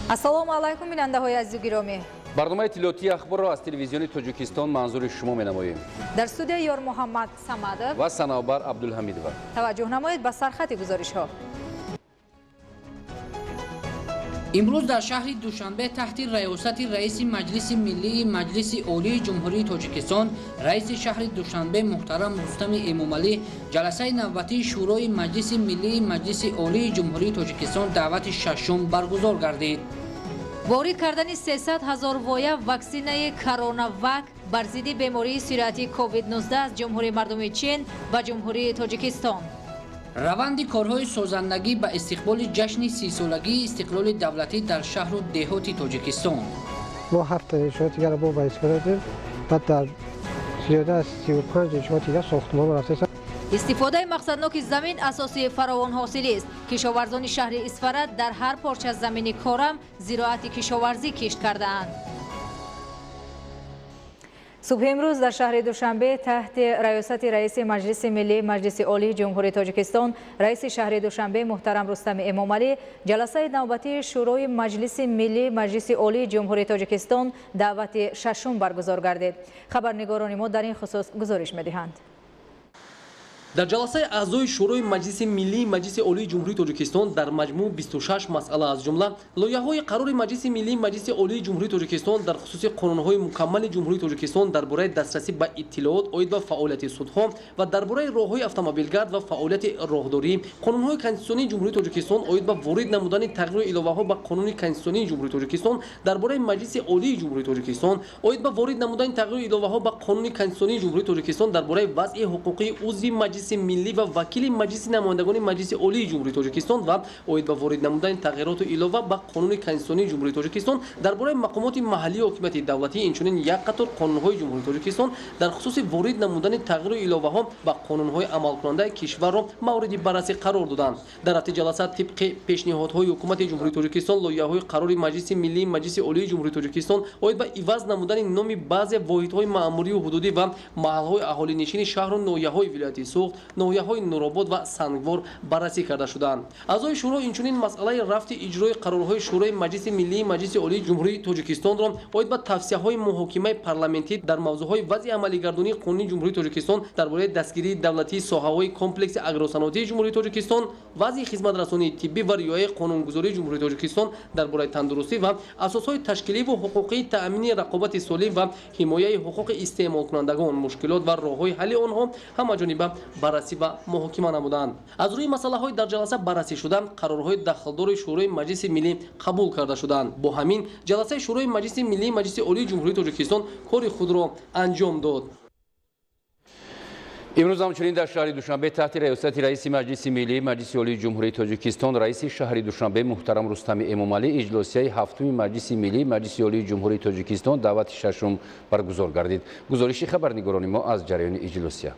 ассалому алайкум бинандаҳои азизу гиромӣ. барномаи иттилоотии ахборро аз телевизиони Тоҷикистон манзури шумо менамоем. дар студияи Ёр Муҳаммад Самадов ва Санобар Абдулҳамидова. таваҷҷӯҳ намоед ба сархати гузоришҳо. имрӯз дар шаҳри душанбе таҳти раёсати раиси маҷлиси миллии маҷлиси олии ҷумҳурии тоҷикистон раиси шаҳри душанбе муҳтарам Рустами Эмомалӣ ҷаласаи навбатии шӯрои маҷлиси миллии маҷлиси олии ҷумҳурии тоҷикистон даъвати шашум баргузор гардид. ворид кардани 300 000 воя ваксинаи коронавак бар зидди бемории сироятии COVID-19 аз ҷумҳурии мардуми Чин ба ҷумҳурии Тоҷикистон. раванди корҳои созандагӣ ба истиқболи ҷашни 30-солагии истиқлоли давлатӣ дар шаҳру деҳоти Тоҷикистон. ما 7 انشاءات دیگر رو باید کردیم بعد در زیاده از 35 انشاءات دیگر ساختمان رفته. истифодаи мақсадноки замин асоси фаровон ҳосилист. кишоварзони шаҳри Исфарат дар ҳар порча замини корам зироати кишоварзӣ кишт кардаанд. субҳи имрӯз дар шаҳри душанбе таҳти раёсати раиси маҷлиси миллии маҷлиси олии ҷумҳурии тоҷикистон раиси шаҳри душанбе муҳтарам Рустами Эмомалӣ ҷаласаи навбатии шӯрои маҷлиси миллии маҷлиси олии ҷумҳурии тоҷикистон даъвати шашум баргузор гардид. хабарнигорони мо дар ин хусус гузориш медиҳанд. дар ҷаласаи аъзои шӯрои маҷлиси миллии маҷлиси олии ҷумҳурии тоҷикистон дар маҷмӯъ 26 масъала аз ҷумла лоиҳаҳои қарори маҷлиси миллии маҷлиси олии ҷумҳурии тоҷикистон дар хусуси қонунҳои мукаммали ҷумҳурии тоҷикистон дар бораи дастрасӣ ба иттилоот оид ба фаъолияти судҳо ва дар бораи роҳҳои автомобилгард ва фаъолияти роҳдорӣ, қонунҳои конститутсионии ҷумҳурии тоҷикистон оид ба ворид намудани тағйиру иловаҳо ба қонуни конститутсионии ҷумҳурии тоҷикистон дар бораи маҷлиси олии ҷумҳурии тоҷикистон оид ба ворид намудани тағйиру иловаҳо ба қонуни конститутсионии ҷумҳурии тоҷикистон дар бораи вазъи ҳуқуқи узви маҷлиси миллӣ ва вакили маҷлиси намояндагони маҷлиси олии ҷумҳурии тоҷикистон ва оид ба ворид намудани тағйироту илова ба қонуни конститутсионии ҷумҳурии тоҷикистон дар бораи мақомоти маҳаллии ҳокимияти давлатӣ инчунин як қатор қонунҳои ҷумҳурии тоҷикистон дар хусуси ворид намудани тағйиру иловаҳо ба қонунҳои амалкунандаи кишварро мавриди баррасӣ қарор доданд. дар рафти ҷаласа тибқи пешниҳодҳои ҳукумати ҷумҳурии тоҷикистон лоиҳаҳои қарори маҷлиси миллии маҷлиси олии ҷумҳурии тоҷикистон оид ба иваз намудани номи баъзе воҳидҳои маъмурию ҳудудӣ ва маҳалҳои аҳолинишини шаҳру ноҳияҳои вилояти Суғд, ноҳияҳои Нуробод ва Сангвор баррасӣ карда шуданд. аъзои шӯро инчунин масъалаи рафти иҷрои қарорҳои шӯрои маҷлиси миллии маҷлиси олии ҷумҳурии тоҷикистонро оид ба тавсияҳои муҳокимаи парламентӣ дар мавзӯъҳои вазъи амалигардонии қонуни ҷумҳурии тоҷикистон дар бораи дастгирии давлатии соҳаҳои комплекси агросаноатии ҷумҳурии тоҷикистон, вазъи хизматрасонии тиббӣ ва риояи қонунгузории ҷумҳурии тоҷикистон дар бораи тандурустӣ ва асосҳои ташкиливу ҳуқуқии таъмини рақобати солим ва ҳимояи ҳуқуқи истеъмолкунандагон, мушкилот ва роҳҳои ҳалли онҳо ҳамаҷониба баррасӣ ва муҳокима намуданд. аз рӯи масъалаҳои дар ҷаласа баррасӣ шуда қарорҳои дахлдори шӯрои маҷлиси миллӣ қабул карда шуданд. бо ҳамин ҷаласаи шӯрои маҷлиси миллии маҷлиси олии ҷумҳурии тоҷикистон кори худро анҷом дод. имрӯз ҳамчунин дар шаҳри душанбе таҳти раёсати раиси маҷлиси миллии маҷлиси олии ҷумҳурии тоҷикистон раиси шаҳри душанбе муҳтарам Рустами Эмомалӣ иҷлосияи ҳафтуми маҷлиси миллии маҷлиси олии ҷумҳурии тоҷикистон даъвати шашум баргузор гардид. гузориши хабарнигорони мо аз ҷараёни иҷлосия.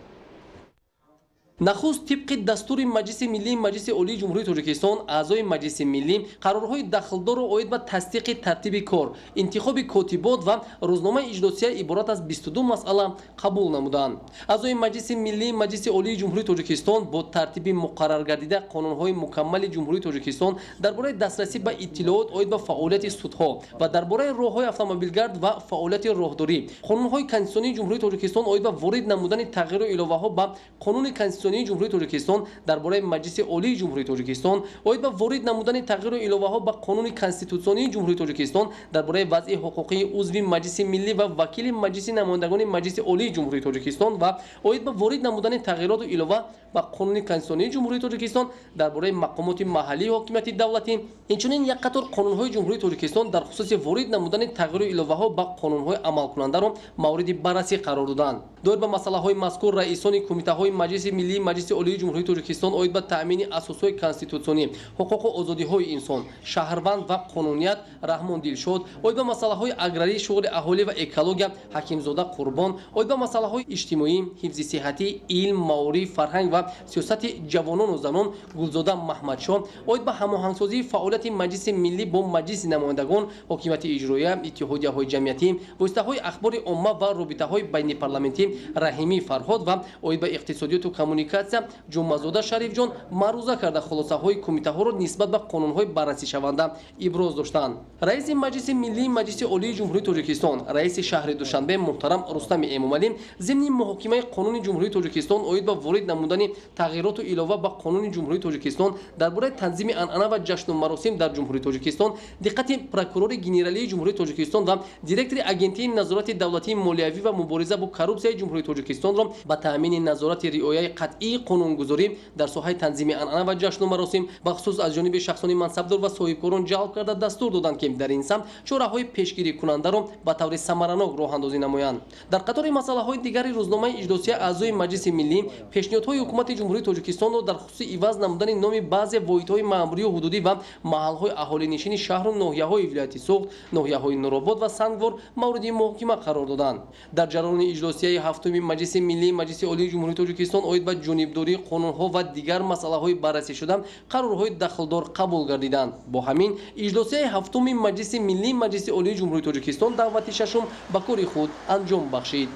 нахуст тибқи дастури маҷлиси миллии маҷлиси олии ҷумҳурии тоҷикистон аъзои маҷлиси миллӣ қарорҳои дахлдорро оид ба тасдиқи тартиби кор, интихоби котибот ва рӯзномаи иҷлосия иборат аз 22 масъала қабул намуданд. аъзои маҷлиси миллии маҷлиси олии ҷумҳурии тоҷикистон бо тартиби муқарраргардида қонунҳои мукаммали ҷумҳурии тоҷикистон дар бораи дастрасӣ ба иттилоот оид ба фаъолияти судҳо ва дар бораи роҳҳои автомобилгард ва фаъолияти роҳдорӣ, қонунҳои конститутсионии ҷумҳурии тоҷикистон оид ба ворид намудани тағйиру иловаҳо ба қонуни конститутсионии ҷумҳурии тоҷикистон дар бораи маҷлиси олии ҷумҳурии тоҷикистон оид ба ворид намудани тағйиру иловаҳо ба қонуни конститутсионии ҷумҳурии тоҷикистон дар бораи вазъи ҳуқуқии узви маҷлиси миллӣ ва вакили маҷлиси намояндагони маҷлиси олии ҷумҳурии тоҷикистон ва оид ба ворид намудани тағйироту илова ба қонуни конститутсионии ҷумҳурии тоҷикистон дар бораи мақомоти маҳаллии ҳокимияти давлатӣ, инчунин як қатор қонунҳои ҷумҳурии тоҷикистон дар хусуси ворид намудани тағйиру иловаҳо ба қонунҳои амалкунандаро мавриди баррасӣ қарор доданд. доир ба масъалаҳои мазкур раисони кумитаҳои маҷлиси миллии маҷлиси олии ҷумҳурии тоҷикистон оид ба таъмини асосҳои конститутсионӣ, ҳуқуқу озодиҳои инсон, шаҳрванд ва қонуният Раҳмон Дилшод, оид ба масъалаҳои аграрӣ, шуғли аҳолӣ ва экология Ҳакимзода Қурбон, оид ба масъалаҳои иҷтимоӣ, ҳифзи сиҳатӣ, илм, маориф, фарҳанг ва сиёсати ҷавонону занон Гулзода Маҳмадшо, оид ба ҳамоҳангсозии фаъолияти маҷлиси миллӣ бо маҷлиси намояндагон, ҳокимияти иҷроия, иттиҳодияҳои ҷамъиятӣ, воситаҳои ахбори омма ва робитаҳои байнипарламентӣ Раҳимӣ Фарҳод ва оид ба иқтисодиёту коммуникация коммуникация ҷумъазода шарифҷон маъруза карда хулосаҳои кумитаҳоро нисбат ба қонунҳои баррасишаванда иброз доштанд. раиси маҷлиси миллии маҷлиси олии ҷумҳурии тоҷикистон раиси шаҳри душанбе муҳтарам рустами эмомалӣ зимни муҳокимаи қонуни ҷумҳурии тоҷикистон оид ба ворид намудани тағйироту илова ба қонуни ҷумҳурии тоҷикистон дар бораи танзими анъана ва ҷашну маросим дар ҷумҳурии тоҷикистон диққати прокурори генералии ҷумҳурии тоҷикистон ва директори агентии назорати давлатии молиявӣ ва мубориза бо коррупсияи ҷумҳурии тоҷикистонро ба таъмини назорати риояи қатъии қонунгузорӣ дар соҳаи танзими анъана ва ҷашну маросим бахусус аз ҷониби шахсони мансабдор ва соҳибкорон ҷалб карда дастур доданд ки дар ин самт чораҳои пешгирикунандаро ба таври самаранок роҳандозӣ намоянд. дар қатори масъалаҳои дигари рӯзномаи иҷлосия аъзои маҷлиси миллӣ пешниҳодҳои ҳукумати ҷумҳурии тоҷикистонро дар хусуси иваз намудани номи баъзе воҳидҳои маъмурию ҳудудӣ ва маҳалҳои аҳолинишини шаҳру ноҳияҳои вилояти суғд, ноҳияҳои нуробод ва сангвор мавриди муҳокима қарор доданд. дар ҷараёни иҷлосияи ҳафтуми маҷлиси миллии маҷлиси олии ҷумҳурии тоҷикистон оид ба ҷонибдории қонунҳо ва дигар масъалаҳои баррасишуда қарорҳои дахлдор қабул гардиданд. бо ҳамин иҷлосияи ҳафтуми маҷлиси миллии маҷлиси олии ҷумҳурии тоҷикистон давлати шашум ба кори худ анҷом бахшид.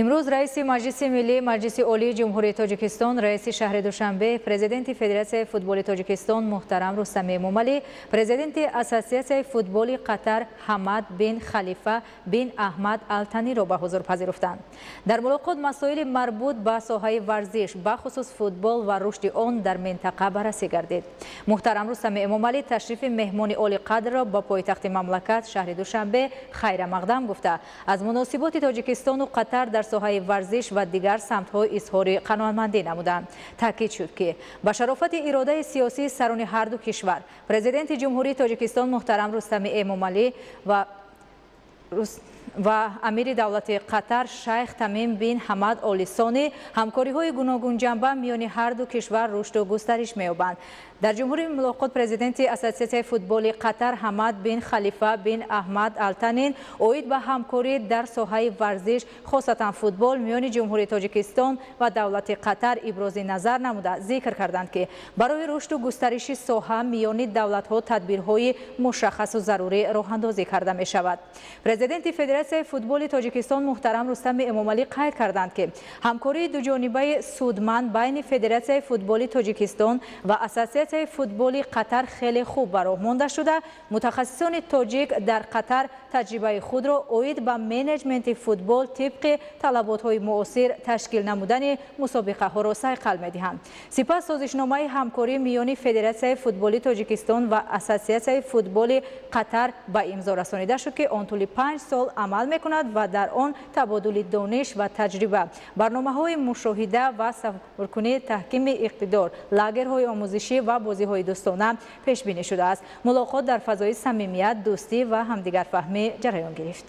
имрӯз раиси маҷлиси миллии маҷлиси олии ҷумҳурии тоҷикистон, раиси шаҳри душанбе, президенти федератсияи футболи тоҷикистон муҳтарам рустами эмомалӣ, президенти ассотсиатсияи футболи қатар ҳамад бин халифа бин аҳмад алтаниро ба ҳузур пазируфтанд. дар мулоқот масоили марбут ба соҳаи варзиш бахусус футбол ва рушди он дар минтақа баррасӣ гардид. муҳтарам рустами эмомалӣ ташрифи меҳмони оли қадрро ба пойтахти мамлакат шаҳри душанбе хайрамақдам гуфта аз муносиботи тоҷикистону қатар дар соҳаи варзиш ва дигар самтҳо изҳори қаноатмандӣ намуданд. таъкид шуд ки ба шарофати иродаи сиёсии сарони ҳарду кишвар президенти ҷумҳурии тоҷикистон муҳтарам рустами эмомалӣ ва амири давлати қатар шайх тамим бин ҳамад олисонӣ ҳамкориҳои гуногунҷанба миёни ҳарду кишвар рушду густариш меёбанд. дар ҷумҳурии мулоқот президенти ассотсиатсияи футболи қатар ҳамад бин халифа бин аҳмад алтанин оид ба ҳамкорӣ дар соҳаи варзиш хосатан футбол миёни ҷумҳурии тоҷикистон ва давлати қатар ибрози назар намуда зикр карданд ки барои рушду густариши соҳа миёни давлатҳо тадбирҳои мушаххасу зарурӣ роҳандозӣ карда мешавад. президенти федератсияи футболи тоҷикистон муҳтарам рустами эмомалӣ қайд карданд ки ҳамкории дуҷонибаи судманд байни федератсияи футболи тоҷикистон ва ассотсиатсияи футболи қатар хеле хуб ба роҳ монда шуда мутахассисони тоҷик дар қатар таҷрибаи худро оид ба менеҷменти футбол тибқи талаботҳои муосир ташкил намудани мусобиқаҳоро сайқал медиҳанд. сипас созишномаи ҳамкорӣ миёни федератсияи футболи тоҷикистон ва ассотсиатсияи футболи қатар ба имзо расонида шуд ки он тӯли 5 сол амал мекунад ва дар он табодули дониш ва таҷриба, барномаҳои мушоҳида ва сафуркунии таҳкими иқтидор, лагерҳои омӯзишӣ ва бозиҳои дӯстона пешбинӣ шудааст. мулоқот дар фазои самимият, дӯстӣ ва ҳамдигарфаҳмӣ ҷараён гирифт.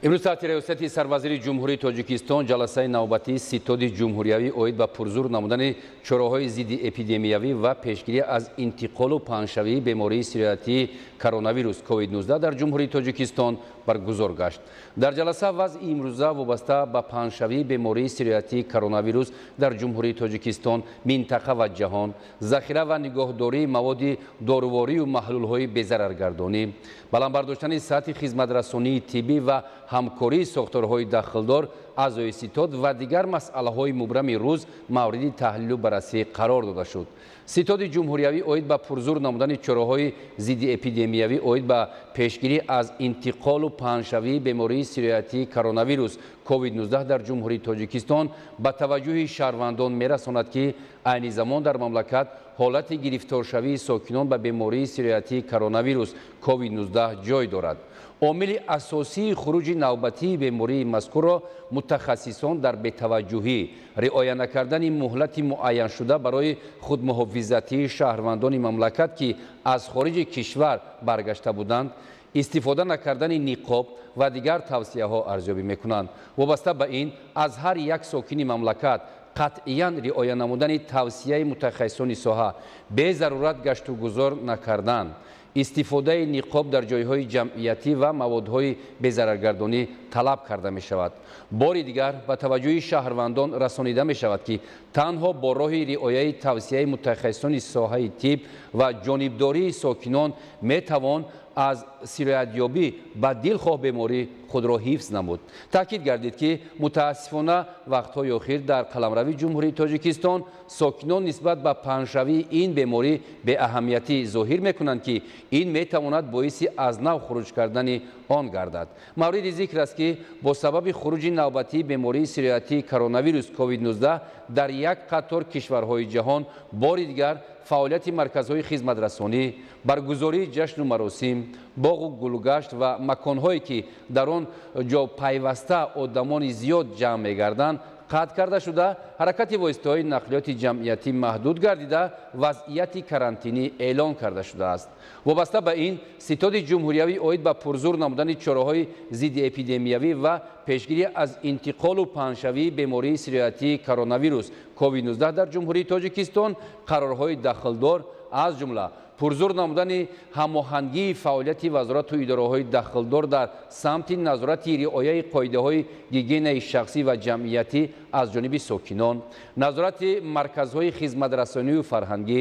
имрӯз таҳти раёсати сарвазири ҷумҳурии тоҷикистон ҷаласаи навбатии ситоди ҷумҳуриявӣ оид ба пурзур намудани чораҳои зидди эпидемиявӣ ва пешгирӣ аз интиқолу паҳншавии бемории сироятии коронавирус COVID-19 дар ҷумҳурии тоҷикистон баргузор гашт. дар ҷаласа вазъи имрӯза вобаста ба паҳншавии бемории сироятии коронавирус дар ҷумҳурии тоҷикистон, минтақа ва ҷаҳон, захира ва нигоҳдории маводи доруворию маҳлулҳои безараргардонӣ, баландбардоштани сатҳи хизматрасонии тиббӣ ва ҳамкории сохторҳои дахлдор, аъзои ситод ва дигар масъалаҳои мубрами рӯз мавриди таҳлилу баррасӣ қарор дода шуд. ситоди ҷумҳуриявӣ оид ба пурзур намудани чораҳои зидди эпидемиявӣ оид ба пешгирӣ аз интиқолу паҳншавии бемории сироятии коронавирус COVID-19 дар ҷумҳурии тоҷикистон ба таваҷҷӯҳи шаҳрвандон мерасонад ки айни замон дар мамлакат ҳолати гирифторшавии сокинон ба бемории сироятии коронавирус COVID-19 ҷой дорад. عامل اساسی خروج نوبتی بیماری مذکور را متخصصان در بی‌توجهی رعایت نکردن مهلت معین شده برای خودمحافظتی شهروندان مملکت که از خارج کشور برگشته بودند استفاده نکردن نقاب و دیگر توصیه ها ارزیابی میکنند. وابسته به این از هر یک ساکن مملکت қатъиян риоя намудани тавсияи мутахассисони соҳа бе зарурат гашту гузор накардан, истифодаи ниқоб дар ҷойҳои ҷамъиятӣ ва маводҳои безараргардонӣ талаб карда мешавад. бори дигар ба таваҷҷӯҳи шаҳрвандон расонида мешавад ки танҳо бо роҳи риояи тавсияи мутахассисони соҳаи тиб ва ҷонибдории сокинон метавон аз сироятёбӣ ба дилхоҳ беморӣ худро ҳифз намуд. таъкид гардид ки мутаассифона вақтҳои охир дар қаламрави ҷумҳурии Тоҷикистон сокинон нисбат ба паҳншавии ин беморӣ беаҳамиятӣ зоҳир мекунанд ки ин метавонад боиси аз нав хуруҷ кардани он гардад. мавриди зикр аст ки бо сабаби хуруҷи навбатии бемории сироятии коронавирус COVID-19 дар як қатор кишварҳои ҷаҳон бори дигар фаъолияти марказҳои хизматрасонӣ, баргузории ҷашну маросим, боғу гулгашт ва маконҳое ки дар он ҷо пайваста одамони зиёд ҷамъ мегарданд қатъ карда шуда, ҳаракати воситаҳои нақлиёти ҷамъиятӣ маҳдуд гардида, вазъияти карантинӣ эълон карда шудааст. вобаста ба ин, ситоди ҷумҳуриявӣ оид ба пурзур намудани чораҳои зидди эпидемиявӣ ва пешгирӣ аз интиқолу паҳншавии бемории сироятии коронавирус COVID-19 дар ҷумҳурии Тоҷикистон қарорҳои дахлдор, аз ҷумла пурзур намудани ҳамоҳангии фаъолияти вазорату идораҳои дахлдор дар самти назорати риояи қоидаҳои гигиенаи шахсӣ ва ҷамъиятӣ аз ҷониби сокинон, назорати марказҳои хизматрасонию фарҳангӣ,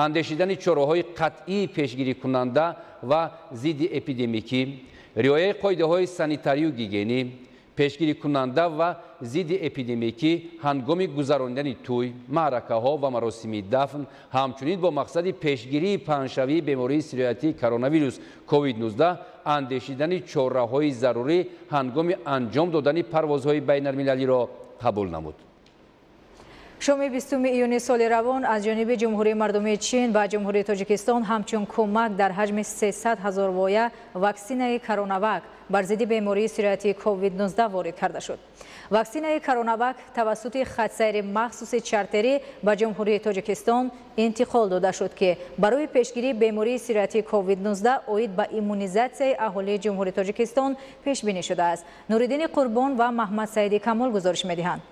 андешидани чораҳои қатъии пешгирикунанда ва зидди эпидемикӣ, риояи қоидаҳои санитарию гигиенӣ, пешгирикунанда ва зидди эпидемикӣ ҳангоми гузарондани тӯй, маъракаҳо ва маросими дафн, ҳамчунин бо мақсади пешгирии паҳншавии бемории сироятии коронавирус COVID-19 андешидани чораҳои зарурӣ ҳангоми анҷом додани парвозҳои байналмилалиро қабул намуд. шоми 20 июни соли равон аз ҷониби ҷумҳурии мардумии чин ба ҷумҳурии Тоҷикистон ҳамчун кӯмак дар ҳаҷми 300 000 воя ваксинаи коронавак бар зидди бемории сироятии COVID-19 ворид карда шуд. ваксинаи коронавак тавассути хатсайри махсуси чартерӣ ба ҷумҳурии Тоҷикистон интиқол дода шуд ки барои пешгирии бемории сироятии COVID-19 оид ба иммунизатсияи аҳолии ҷумҳурии Тоҷикистон пешбинӣ шудааст. Нуриддини Қурбон ва Маҳмад Саиди Камол гузориш медиҳанд.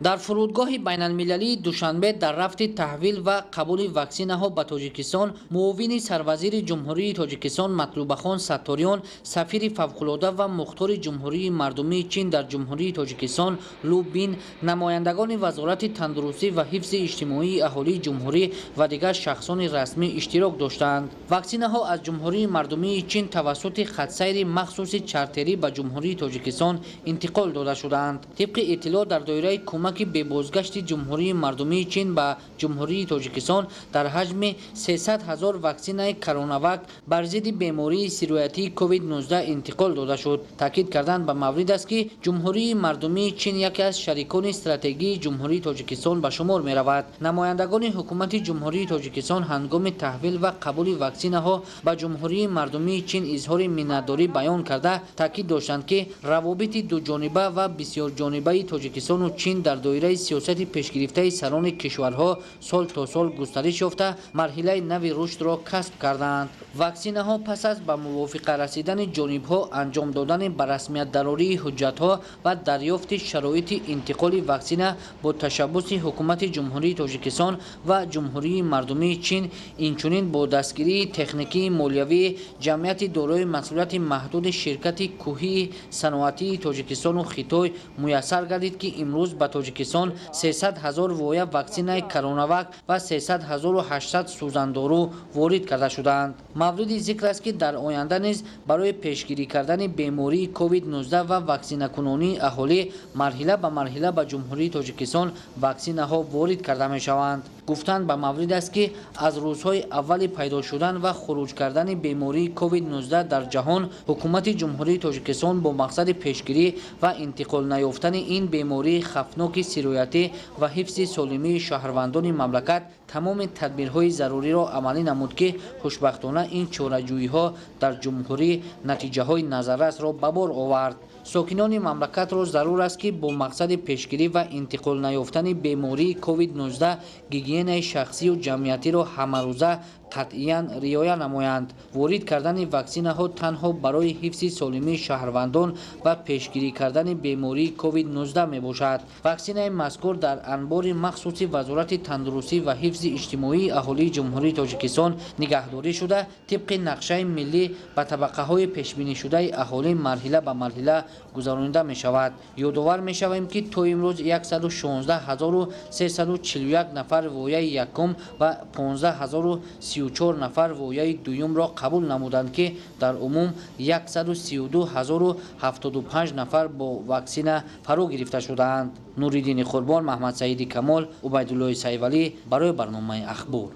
дар фурудгоҳи байналмилалии душанбе дар рафти таҳвил ва қабули ваксинаҳо ба Тоҷикистон муовини сарвазири ҷумҳурии Тоҷикистон Матлубахон Сатториён, сафири фавқулода ва мухтори ҷумҳурии мардумии чин дар ҷумҳурии Тоҷикистон Лу Бин, намояндагони вазорати тандурустӣ ва ҳифзи иҷтимоии аҳолии ҷумҳурӣ ва дигар шахсони расмӣ иштирок доштанд. ваксинаҳо аз ҷумҳурии мардумии чин тавассути хатсайри махсуси чартерӣ ба ҷумҳурии Тоҷикистон интиқол дода шуданд. тибқи иттилоъ дар доираи кӯмаки бебозгашти ҷумҳурии мардумии чин ба ҷумҳурии Тоҷикистон дар ҳаҷми 300 000 ваксинаи коронавак бар зидди бемории сироятии COVID-19 интиқол дода шуд. таъкид кардан ба маврид аст ки ҷумҳурии мардумии чин яке аз шарикони стратегии ҷумҳурии Тоҷикистон ба шумор меравад. намояндагони ҳукумати ҷумҳурии Тоҷикистон ҳангоми таҳвил ва қабули ваксинаҳо ба ҷумҳурии мардумии чин изҳори миннатдорӣ баён карда таъкид доштанд ки равобити дуҷониба ва бисёрҷонибаи Тоҷикистону чин дар доираи сиёсати пешгирифтаи сарони кишварҳо сол то сол густариш ёфта марҳилаи нави рушдро касб карданд. ваксинаҳо пас аз ба мувофиқа расидани ҷонибҳо анҷом додани ба расмиятдарории ҳуҷҷатҳо ва дарёфти шароити интиқоли ваксина бо ташаббуси ҳукумати ҷумҳурии Тоҷикистон ва ҷумҳурии мардумии чин, инчунин бо дастгирии техникии молиявии ҷамъияти дорои масъулияти маҳдуди ширкати кӯҳии саноатии Тоҷикистону Хитой муяссар гардид ки имрӯз ба Тоҷикистон 300 000 воя ваксинаи коронавак ва 300 800 сӯзандору ворид карда шуданд. мавриди зикр аст ки дар оянда низ барои пешгирӣ кардани бемории COVID-19 ва ваксинакунонии аҳолӣ марҳила ба марҳила ба ҷумҳурии Тоҷикистон ваксинаҳо ворид карда мешаванд. гуфтанд ба маврид аст ки аз рӯзҳои аввали пайдо шудан ва хуруҷ кардани бемории COVID-19 дар ҷаҳон ҳукумати ҷумҳурии Тоҷикистон бо мақсади пешгирӣ ва интиқол наёфтани ин бемории хафноки сироятӣ ва ҳифзи солимии шаҳрвандони мамлакат тамоми тадбирҳои заруриро амалӣ намуд ки хушбахтона ин чораҷӯиҳо дар ҷумҳурӣ натиҷаҳои назаррасро ба бор овард. сокинони мамлакатро зарур аст ки бо мақсади пешгирӣ ва интиқол наёфтани бемории COVID-19 гигиенаи шахсию ҷамъиятиро ҳамарӯза қатъиян риоя намоянд. ворид кардани ваксинаҳо танҳо барои ҳифзи солимии шаҳрвандон ва пешгирӣ кардани бемории COVID-19 мебошад. ваксинаи мазкур дар анбори махсуси вазорати тандурустӣ ва ҳифзи иҷтимоии аҳолии ҷумҳурии Тоҷикистон нигаҳдорӣ шуда тибқи нақшаи миллӣ ба табақаҳои пешбинишудаи аҳолӣ марҳила ба марҳила гузаронида мешавад. ёдовар мешавем ки то имрӯз 116341 нафар вояи якум ва 15034 нафар вояи дуюмро қабул намуданд ки дар умум 132075 нафар бо ваксина фаро гирифта шудаанд. Нуриддини Қурбон, Маҳмад Саиди Камол, Убайдуллои Сайвалӣ барои барномаи Ахбор.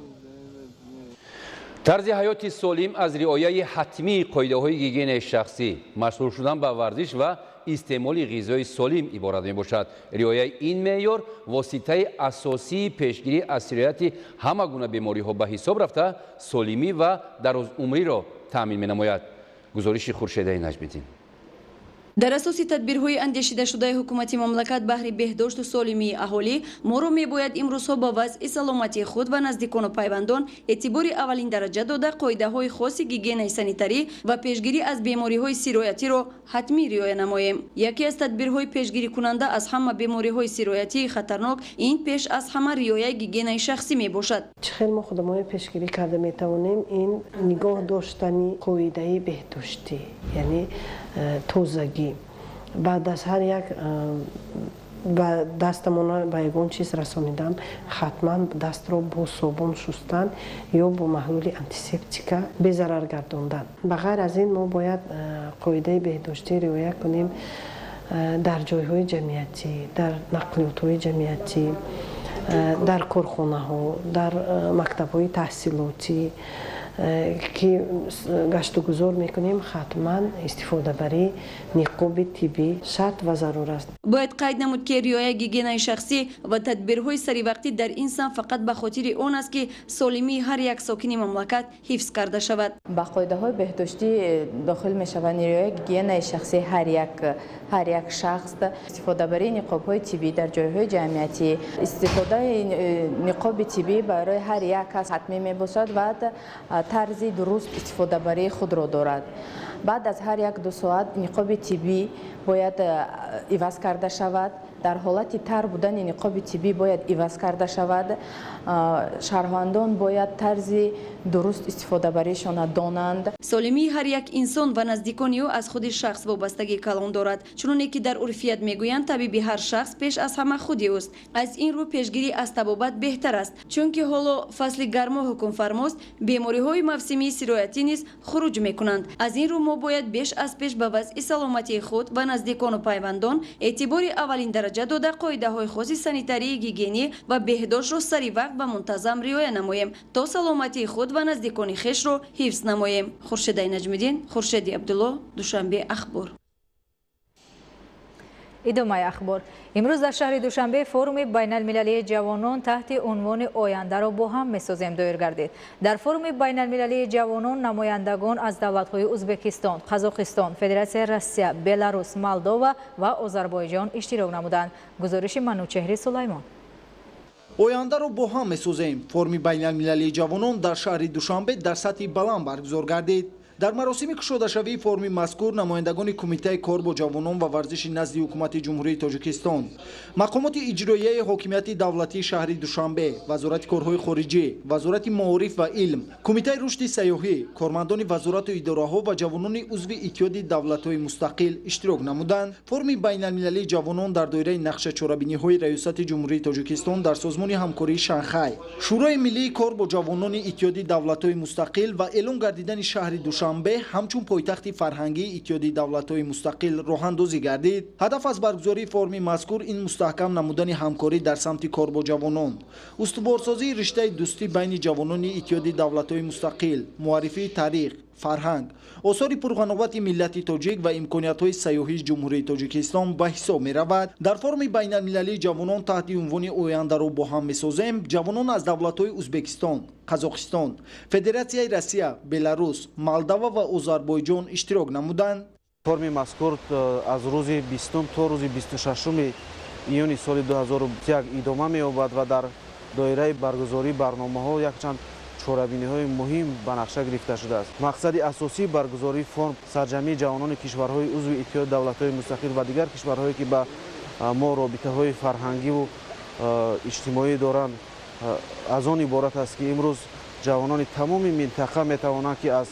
тарзи ҳаёти солим аз риояи ҳатмии қоидаҳои гигиенаи шахсӣ, машғул шудан ба варзиш ва истеъмоли ғизои солим иборат мебошад. риояи ин меъёр воситаи асосии пешгирӣ аз сирояти ҳама гуна бемориҳо ба ҳисоб рафта солимӣ ва дарозумриро таъмин менамояд. гузориши Хуршедаи Наҷмиддин. дар асоси тадбирҳои андешидашудаи ҳукумати мамлакат баҳри беҳдошту солимии аҳолӣ моро мебояд имрӯзҳо ба вазъи саломатии худ ва наздикону пайвандон эътибори аввалин дараҷа дода қоидаҳои хоси гигиенаи санитарӣ ва пешгирӣ аз бемориҳои сироятиро ҳатмӣ риоя намоем. яке аз тадбирҳои пешгирикунанда аз ҳама бемориҳои сироятии хатарнок ин пеш аз ҳама риояи гигиенаи шахсӣ мебошад. чӣ хел мо худамои пешгирӣ карда метавонем ин нигоҳ доштани қоидаи беҳдоштӣ, яъне тозагӣ. بعد از هر یک دستمون به یگان چیز رسانیدن حتما دست رو با صابون شستن یا با محلول انتیسپتیکا به ضرر گرداندن. بغیر از این ما باید قاعده بهداشتی رعایت کنیم در جایهای جمعیتی، در نقلیات‌های جمعیتی، در کارخانه ها، در مکتب‌های تحصیلاتی که گشت و گذار میکنیم حتما استفاده برای نقاب طبی شرط و ضرور است. باید قید نمود که رعایت گیگینای شخصی و تدبیرهای سری وقتی در انسان فقط به خاطر آن است که سالمی هر یک ساکن مملکت حفظ کرده شود. با قاعده های بهداشتی داخل می شود رعایت گیگینای شخصی هر یک شخص، استفاده برای نقاب های طبی در جایهای جمعیتی، استفاده نقاب طبی برای هر یک کس حتمی می باشد و طرز درست استفاده برای خود را دارد. بعد از هر یک 2 ساعت نقاب طبی باید عوض کرده شود. در حالت تر بودن نقاب طبی باید عوض کرده شود. شهروندان باید طرز درست استفاده برایشان دانند. سالمی هر یک انسان و نزدیکان او از خود شخص وابستگی کلان دارد. چون که در عرفیت میگویند طبیب هر شخص پیش از همه خودی است. از این رو پیشگیری از طبابت بهتر است. چون که حالا فصل گرما حکم فرماست، بیماری های موسمی سرایتی نیز خروج میکنند. از این رو ما باید بیش از پیش به وضع سلامتی خود و نزدیکان و پیوندان اعتبار اولین درجه داده قاعده های خاص سانیتاری، گیگینی و بهداشت را سری وقت و منتظم رعایت نماییم تا سلامتی خود و نزدیکان خویش را حفظ نماییم. خورشیدای نجمیدین، خورشیدی عبدالله، دوشنبه اخبار. ادامه اخبار. امروز در شهر دوشنبه فروم بین المللی جوانان تحت عنوان آینده را با هم میسازیم دایر گردید. در فروم بین المللی جوانان نمایندگان از دولت‌های ازبکستان، قزاقستان، فدراسیون روسیه، بلاروس، مولداوا و آذربایجان اشتراک نمودند. گزارش منوچهری سلیمان. آینده را با هم میسازیم. فروم بین المللی جوانان در شهر دوشنبه در سطح بلند برگزار گردید. در مراسم کشاده‌شوی فرم مذکور نمایندگان کمیته کار با جوانان و ورزش نزد حکومت جمهوری تاجیکستان، مقامات اجرایی حاکمیت دولتی شهر دوشنبه، وزارت کارهای خارجی، وزارت معارف و علم، کمیته رشد سیاحی، کارمندان وزارت و اداره‌ها و جوانان عضو اتحاد دولت‌های مستقل اشتراک نمودند. فرم بین المللی جوانان در دایره نقشه چاره‌بینی‌های ریاست جمهوری تاجیکستان در سازمان همکاری شانگهای، شورای ملی کار با جوانان اتحاد دولت‌های مستقل و اعلام گردیدن شهر دوشنبه همچون پایتخت فرهنگی اتحاد دولت‌های مستقل راه‌اندازی گردید. هدف از برگزاری فرم مذکور این مستحکم نمودن همکاری در سمت کار با جوانان، استوارسازی رشته دوستی بین جوانان اتحاد دولت‌های مستقل، معرفی تاریخ، فرهنگ، آثار پرغناوت ملت تاجیک و امکانیت‌های سیاحی جمهوری تاجیکستان به حساب می‌رود. در فرم بین المللی جوانان تحت عنوان آینده را با هم می‌سازیم، جوانان از دولت‌های ازبکستان، قزاقستان، فدراسیون روسیه، بلاروس، مولداوا و آذربایجان اشتراک نمودند. فرم مذکور از روز 20 تا روز 26 ایون سال 2021 ادامه می‌یابد و در دایره برگزاری برنامه‌ها یکچند чорабиниҳои муҳим ба нақша гирифта шудааст. Мақсади асосии баргузории форум сарҷамъии ҷавонони кишварҳои узви иттиҳоди давлатҳои мустақил ва дигар кишварҳое ки ба мо робитаҳои фарҳангиву иҷтимоӣ доранд аз он иборат аст ки имрӯз ҷавонони тамоми минтақа метавонанд ки аз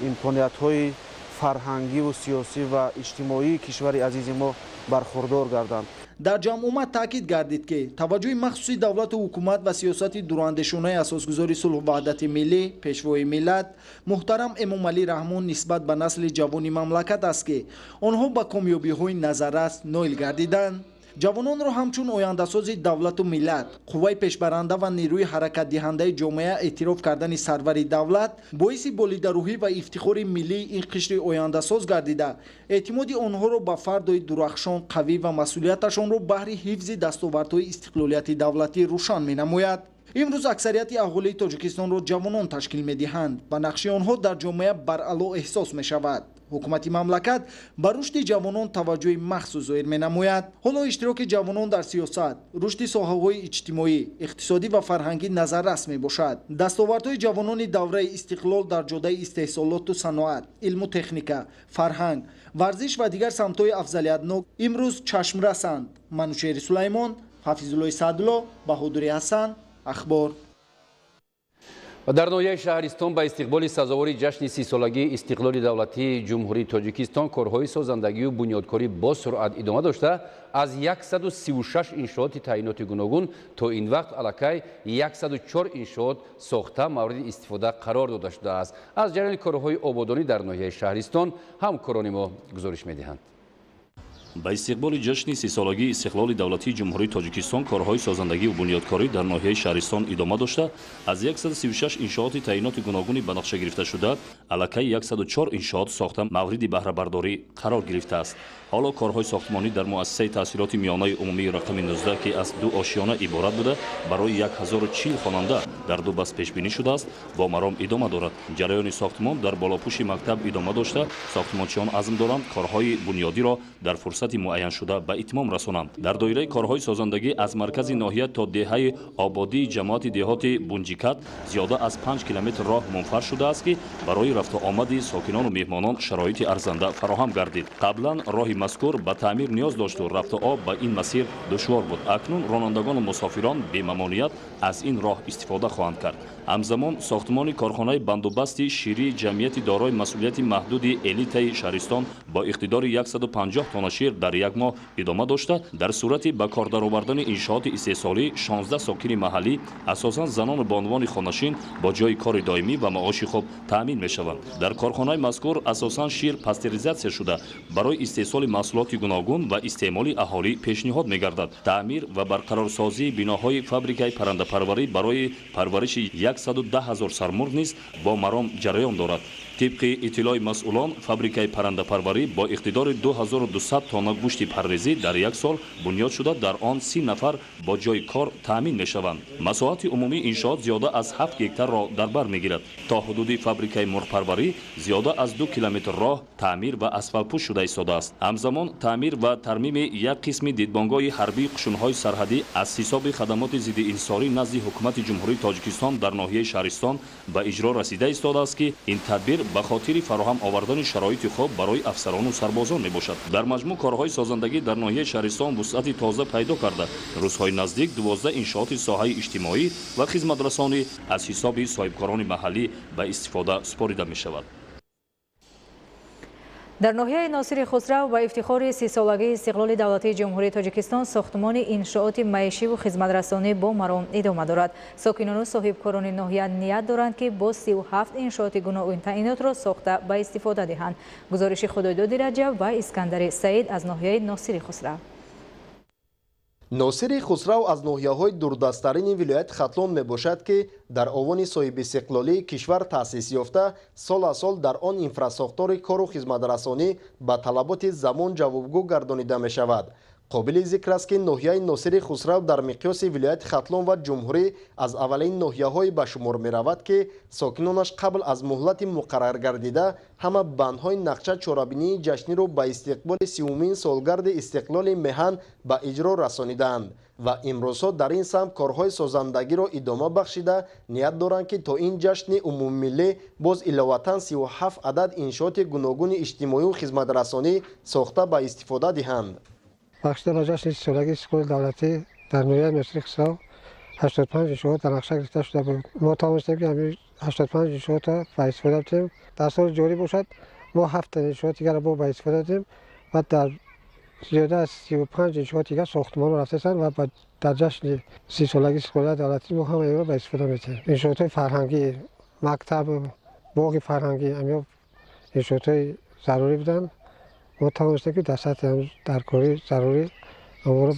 имкониятҳои фарҳангиву сиёсӣ ва иҷтимоии кишвари азизи мо бархурдор гарданд. дар ҷамъ омад таъкид гардид ки таваҷҷӯҳи махсуси давлату ҳукумат ва сиёсати дурандешонаи асосгузори сулҳу ваҳдати миллӣ пешвои миллат муҳтарам Эмомалӣ Раҳмон нисбат ба насли ҷавони мамлакат аст ки онҳо ба комёбиҳои назаррас ноил гардиданд. ҷавононро ҳамчун ояндасози давлату миллат, қувваи пешбаранда ва нерӯи ҳаракатдиҳандаи ҷомеа эътироф кардани сарвари давлат боиси болидарӯҳӣ ва ифтихори миллии ин қишри ояндасоз гардида, эътимоди онҳоро ба фардои дурахшон қавӣ ва масъулияташонро баҳри ҳифзи дастовардҳои истиқлолияти давлатӣ рӯшан менамояд. имрӯз аксарияти аҳолии Тоҷикистонро ҷавонон ташкил медиҳанд ва нақши онҳо дар ҷомеа баръало эҳсос мешавад. ҳукумати мамлакат ба рушди ҷавонон таваҷҷӯҳи махсус зоҳир менамояд. ҳоло иштироки ҷавонон дар сиёсат, рушди соҳаҳои иҷтимоӣ, иқтисодӣ ва фарҳангӣ назаррас мебошад. дастовардҳои ҷавонони давраи истиқлол дар ҷодаи истеҳсолоту саноат, илму техника, фарҳанг, варзиш ва дигар самтҳои афзалиятнок имрӯз чашмрасанд. Манушери Сулаймон, Ҳафизуллои Саъдулло, Баҳодури Ҳасан, Ахбор. дар ноҳияи шаҳристон ба истиқболи сазовори ҷашни 30-солагии истиқлоли давлатии ҷумҳурии Тоҷикистон корҳои созандагию бунёдкорӣ бо суръат идома дошта, аз 136 иншооти таъиноти гуногун то ин вақт аллакай 104 иншоот сохта мавриди истифода қарор дода шудааст. аз ҷараёни корҳои ободонӣ дар ноҳияи шаҳристон ҳамкорони мо гузориш медиҳанд. ба истиқболи ҷашни 30-солагии истиқлоли давлатии ҷумҳурии Тоҷикистон корҳои созандагию бунёдкорӣ дар ноҳияи шаҳристон идома дошта, аз 136 иншооти таъиноти гуногуни ба нақша гирифта шуда, аллакай 104 иншоот сохта мавриди баҳрабардорӣ қарор гирифтааст. ҳоло корҳои сохтмонӣ дар муассисаи таҳсилоти миёнаи умумии рақами 19 ки аз 2 ошиёна иборат буда, барои 1040 хонанда дар 2 баст пешбинӣ шудааст, бо маром идома дорад. ҷараёни сохтмон дар болопӯши мактаб идома дошта, сохтмончиён азм доранд корҳои бунёдиро дар фурсати муайян шуда ба итмом расонанд. дар доираи корҳои созандагӣ аз маркази ноҳия то деҳаи ободии ҷамоати деҳоти Бунҷикат зиёда аз 5 километр роҳ мунфар шудааст ки барои рафту омади сокинону меҳмонон шароити арзанда фароҳам гардид. қаблан роҳи мазкур ба таъмир ниёз дошту рафту об ба ин масир душвор буд. акнун ронандагону мусофирон бемамоният аз ин роҳ истифода хоҳанд кард. ҳамзамон сохтмони корхонаи бандубасти ширии ҷамъияти дорои масъулияти маҳдуди элитаи шаҳристон бо иқтидори 150 тонна шир дар як моҳ идома дошта, дар сурати ба кор даровардани иншооти истеҳсолӣ 16 сокини маҳаллӣ, асосан занону бонувони хонашин бо ҷои кори доимӣ ва маоши хуб таъмин мешаванд. дар корхонаи мазкур асосан шир пастеризатсия шуда барои истеҳсоли маҳсулоти гуногун ва истеъмоли аҳолӣ пешниҳод мегардад. таъмир ва барқарорсозии биноҳои фабрикаи паррандапарварӣ барои парвариши 110 000 сармурғ низ бо маром ҷараён дорад. طبق اطلاع مسئولان فابریکه پرنده پروری با اقتدار 2200 تن گوشت پرریزی در یک سال بنیاد شده در آن 30 نفر با جای کار تامین میشوند. مساحت عمومی انشاءات زیاده از 7 هکتار را در بر میگیرد. تا حدود فابریکه مرغ پروری زیاده از 2 کیلومتر راه تعمیر و اسفالت‌پوش شده ایستاده است. همزمان تعمیر و ترمیم یک قسم دیدبانگاه حربی قشون‌های سرحدی از حساب خدمات ضد انحصاری نزد حکومت جمهوری تاجیکستان در ناحیه شهرستان به اجرا رسیده ایستاده است که این تدبیر به خاطر فراهم آوردن شرایط خوب برای افسران و سربازان میباشد. در مجموع کارهای سازندگی در ناحیه شهرستان وسعت تازه پیدا کرده. روزهای نزدیک 12 انشاءات ساحه اجتماعی و خدمترسانی از حساب صاحبکاران محلی به استفاده سپاریده میشود. در ناحیه ناصر خسرو با افتخار 30 سالگی استقلال دولتی جمهوری تاجیکستان ساختمان انشاءات معیشی و خدمترسانی با مرام ادامه دارد. ساکنان و صاحبکاران ناحیه نیت دارند که با 37 انشاءات گوناگون تعیینات را ساخته به استفاده دهند. گزارش خدایداد رجب و اسکندر سعید از ناحیه ناصر خسرو. ناصر خسرو از ناحیه‌های دوردست‌ترین ولایت خطلان میباشد که در آوان صاحب استقلالی کشور تأسیس یافته سال از سال در آن انفراساختور کار و خدمترسانی به طلبات زمان جوابگو گردانیده می شود. قابل ذکر است که ناحیه ناصر خسرو در مقیاس ولایت ختلان و جمهوری از اولین ناحیه‌های به شمار می‌رود که ساکنانش قبل از مهلت مقرر گردیده همه بندهای نقشه چهاربینی جشنی را به استقبال 30مین سالگرد استقلال مهن به اجرا رسانیدند و امروزها در این سمت کارهای سازندگی را ادامه بخشیده نیت دارند که تا این جشن عمومی ملی باز علاوه 37 عدد انشاءات گوناگون اجتماعی و خدمترسانی ساخته به استفاده دهند. بخشیده به جشن 30 سالگی اسکول دولتی در ناحیه ناصر خسرو 85 انشاءات در نقشه گرفته شده بود. ما توانستیم که همین 85 انشاءات را به استفاده ببریم. در سال جاری باشد ما 7 انشاءات دیگر را به استفاده ببریم و در زیاده از 35 انشاءات دیگر ساختمان رفته‌اند و در جشن 30 سالگی اسکول دولتی ما هم این را به استفاده می‌بریم. انشاءات فرهنگی، مکتب، باغ فرهنگی، همین انشاءات ضروری بودند. ما توانستیم که در سطح در کاری ضروری امور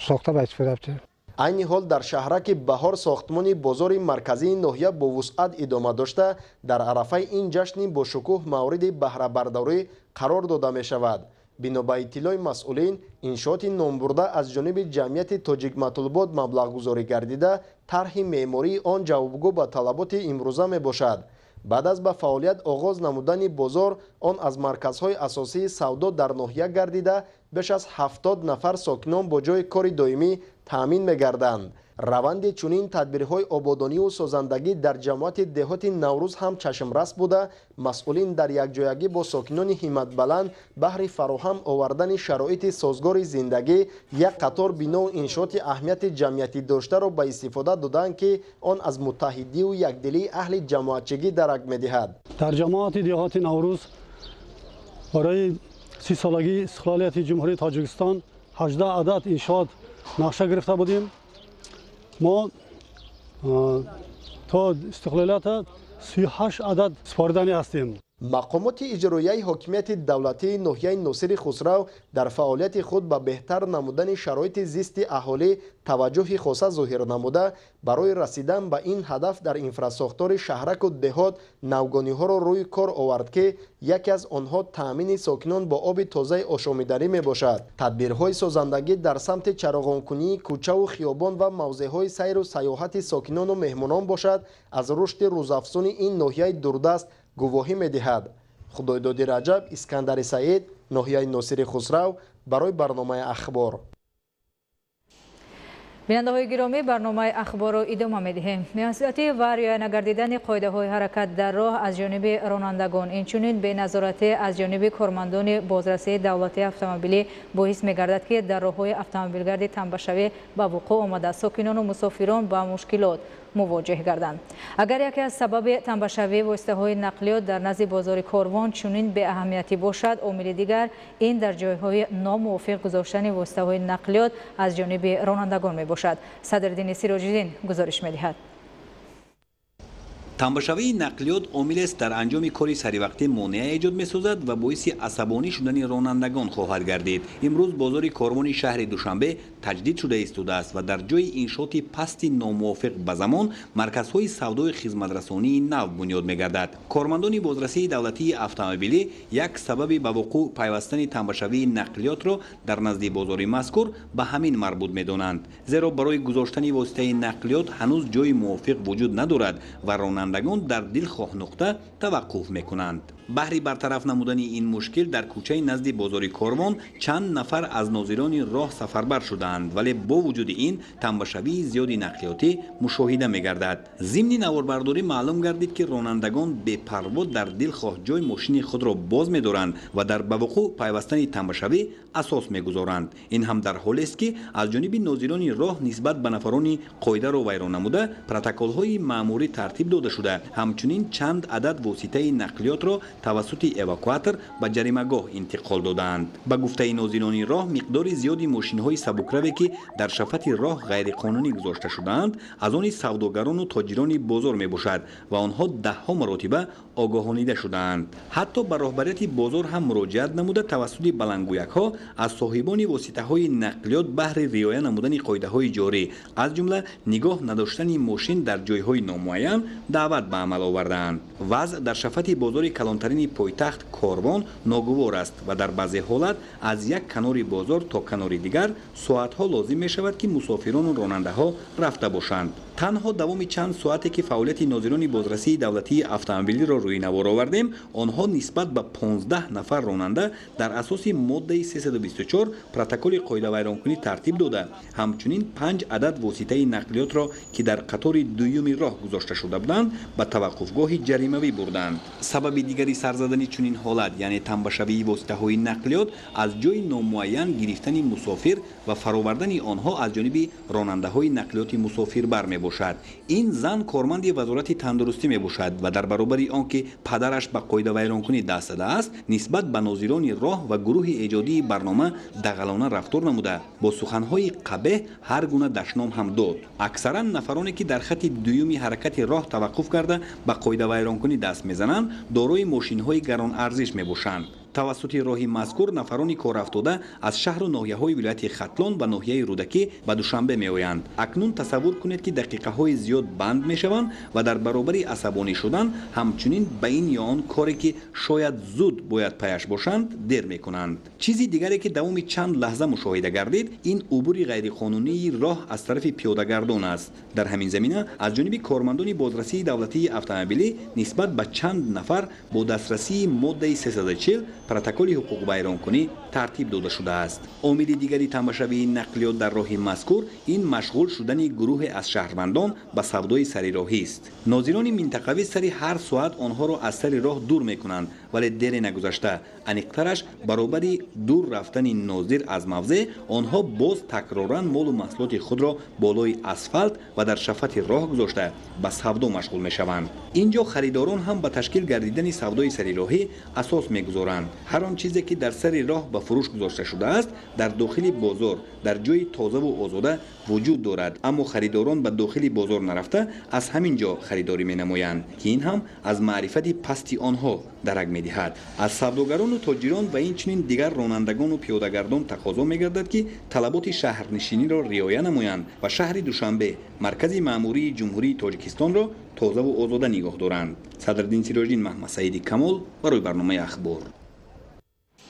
ساخته به استفاده ببریم. عین حال در شهرک بهار ساختمان بازار مرکزی ناحیه با وسعت ادامه داشته در عرفه این جشن با شکوه مورد بهره برداری قرار داده می شود. بنا به اطلاع مسئولین انشاءات نامبرده از جانب جمعیت تاجیک مطالبات مبلغ گذاری گردیده طرح معماری آن جوابگو به طلبات امروزه می باشد. بعد از به فعالیت آغاز نمودن بازار آن از مرکزهای اساسی سودا در ناحیه گردیده بیش از 70 نفر ساکنان با جای کار دائمی تامین می‌گردند. روند چنین تدبیرهای آبادانی و سازندگی در جماعت دهات نوروز هم چشمرس بوده. مسئولین در یکجایگی با ساکنان همت بلند بهر فراهم آوردن شرایط سازگار زندگی یک قطار بنا و انشاءات اهمیت جمعیتی داشته را به استفاده دادند که آن از متحدی و یکدلی اهل جماعتچگی درک می‌دهد. در جماعت دهات نوروز برای 30 سالگی استقلالیت جمهوری تاجیکستان 18 عدد انشاءات نقشه گرفته بودیم. ما تا استقلالیت 38 عدد سپردنی هستیم. مقامات اجرایی حاکمیت دولتی ناحیه ناصر خسرو در فعالیت خود به بهتر نمودن شرایط زیست اهالی توجه خاصه ظاهر نموده برای رسیدن به این هدف در انفراساختار شهرک و دهات نوگانی ها را روی کار آورد که یکی از آنها تامین ساکنان با آب تازه آشامیدنی می باشد. تدبیرهای سازندگی در سمت چراغانکنی کوچه و خیابان و موضعهای سیر و سیاحت ساکنان و مهمانان باشد از رشد روزافزون این ناحیه دوردست گواهی می‌دهد. خدایداد رجب، اسکندر سعید، ناحیه ناصر خسرو برای برنامه اخبار. بیننده‌های گرامی، برنامه اخبار را ادامه می‌دهیم. میانسیتی و رعایت نکردن قاعده‌های حرکت در راه از جانب رانندگان اینچنین به نظارت از جانب کارمندان بازرسی دولتی اتومبیلی باعث می‌گردد که در راه‌های اتومبیلگرد تنبشوی به وقوع آمده ساکنان و مسافران با مشکلات مواجه گردند. اگر یکی از سبب تنبشوی واسطه‌های نقلیات در نزد بازار کاروان چنین به اهمیتی باشد، عامل دیگر این در جایهای ناموافق گذاشتن واسطه‌های نقلیات از جانب رانندگان میباشد. صدرالدین سراج‌الدین گزارش می‌دهد. تنبشوی نقلیات عامل است در انجام کاری سریوقتی مانع ایجاد می‌سازد و باعث عصبانی شدن رانندگان خواهد گردید. امروز بازار کاروان شهر دوشنبه تجدید شده ایستاده است و در جای انشاءات پست ناموافق به زمان مرکزهای سودای خدمترسانی نو بنیاد می‌گردد. کارمندان بازرسی دولتی اتومبیلی یک سبب به وقوع پیوستن تنبشوی نقلیات را در نزد بازار مذکور به همین مربوط می‌دانند، زیرا برای گذاشتن واسطه نقلیات هنوز جای موافق وجود ندارد و رانندگان در دلخواه نقطه توقف میکنند. بهر برطرف نمودن این مشکل در کوچه نزد بازار کاروان چند نفر از ناظران راه سفربر شدند، ولی با وجود این تنبشوی زیادی نقلیاتی مشاهده میگردد. ضمن نواربرداری معلوم گردید که رانندگان بے پروا در دلخواه جای ماشین خود را باز می‌دارند و در به وقوع پیوستن تنبشوی اساس می‌گذارند. این هم در حالی است که از جانب ناظران راه نسبت به نفران قاعده را ویران نموده پروتکل‌های مأموری ترتیب داده شده. همچنین چند عدد واسطه نقلیات را توسط اواکواتور به جریمه‌گاه انتقال دادند. به گفته ناظران راه مقدار زیادی ماشین‌های سبکروی که در شفت راه غیر قانونی گذاشته شدند از آن سوداگران و تاجران بازار میباشد و آنها ده ها مرتبه огоҳонида шудаанд. ҳатто ба роҳбарияти бозор ҳам муроҷиат намуда тавассути баландгӯякҳо аз соҳибони воситаҳои нақлиёт баҳри риоя намудани қоидаҳои ҷорӣ, аз ҷумла нигоҳ надоштани мошин дар ҷойҳои номуайян даъват ба амал овардаанд. вазъ дар шафати бозори калонтарини пойтахт Корвон ногувор аст ва дар баъзе ҳолат аз як канори бозор то канори дигар соатҳо лозим мешавад ки мусофирону ронандаҳо рафта бошанд. танҳо давоми чанд соате ки фаъолияти нозирони бозрасии давлатии автомобилиро рӯи навор овардем, онҳо нисбат ба 15 нафар ронанда дар асоси моддаи 324 протоколи қоидавайронкунӣ тартиб дода, ҳамчунин 5 адад воситаи нақлиётро ки дар қатори дуюми роҳ гузошта шуда буданд ба таваққуфгоҳи ҷаримавӣ бурданд. сабаби дигари сарзадани чунин ҳолат, яъне тамбашавии воситаҳои нақлиёт аз ҷои номуайян гирифтани мусофир ва фаровардани онҳо аз ҷониби ронандаҳои нақлиёти мусофирбар мебошад. ин зан корманди вазорати тандурустӣ мебошад ва дар баробари он ки падараш ба қоидавайронкунӣ даст дадааст, нисбат ба нозирони роҳ ва гурӯҳи эҷодии барнома дағалона рафтор намуда, бо суханҳои қабеҳ ҳар гуна дашном ҳам дод. аксаран нафароне ки дар хати дуюми ҳаракати роҳ таваққуф карда ба қоидавайронкунӣ даст мезананд, дорои мошинҳои гаронарзиш мебошанд. тавассути роҳи мазкур нафарони коррафтода аз шаҳру ноҳияҳои вилояти Хатлон ва ноҳияи Рудакӣ ба Душанбе меоянд. акнун тасаввур кунед ки дақиқаҳои зиёд банд мешаванд ва дар баробари асабонӣ шудан ҳамчунин ба ин ё он коре ки шояд зуд бояд паяш бошанд дер мекунанд. чизи дигаре ки давоми чанд лаҳза мушоҳида гардид, ин убури ғайриқонунии роҳ аз тарафи пиёдагардон аст. дар ҳамин замина аз ҷониби кормандони бозрасии давлатии автомобилӣ нисбат ба чанд нафар бо дастрасии моддаи 340 протоколи ҳуқуқвайронкунӣ тартиб дода шудааст. омили дигари тамбашавии нақлиёт дар роҳи мазкур ин машғул шудани гурӯҳе аз шаҳрвандон ба савдои сарироҳист. нозирони минтақавӣ сари ҳар соат онҳоро аз сари роҳ дур мекунанд, вале дере нагузашта, аниқтараш баробари дур рафтани нозир аз мавзеъ, онҳо боз такроран молу маҳсулоти худро болои асфалт ва дар шафати роҳ гузошта ба савдо машғул мешаванд. инҷо харидорон ҳам ба ташкил гардидани савдои сарироҳӣ асос мегузоранд. ҳар он чизе ки дар сари роҳ ба фурӯш гузошта шудааст, дар дохили бозор дар ҷои тозаву озода вуҷуд дорад, аммо харидорон ба дохили бозор нарафта аз ҳамин ҷо харидорӣ менамоянд, ки ин ҳам аз маърифати пасти онҳо дарак медиҳад. аз савдогарону тоҷирон ва инчунин дигар ронандагону пиёдагардон тақозо мегардад ки талаботи шаҳрнишиниро риоя намоянд ва шаҳри Душанбе, маркази маъмурии ҷумҳурии Тоҷикистонро тозаву озода нигоҳ доранд. Садриддин Сироҷдин, Маҳмад Саиди Камол барои барномаи ахбор.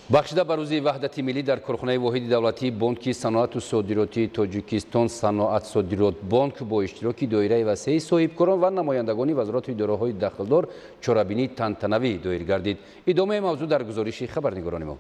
бахшида ба рӯзи ваҳдати миллӣ дар корхонаи воҳиди давлатии бонки саноату содиротии Тоҷикистон Саноат Содирот бонк бо иштироки доираи васеи соҳибкорон ва намояндагони вазорати идораҳои дахлдор чорабинии тантанавӣ доир гардид. идомаи мавзӯъ дар гузориши хабарнигорони мо.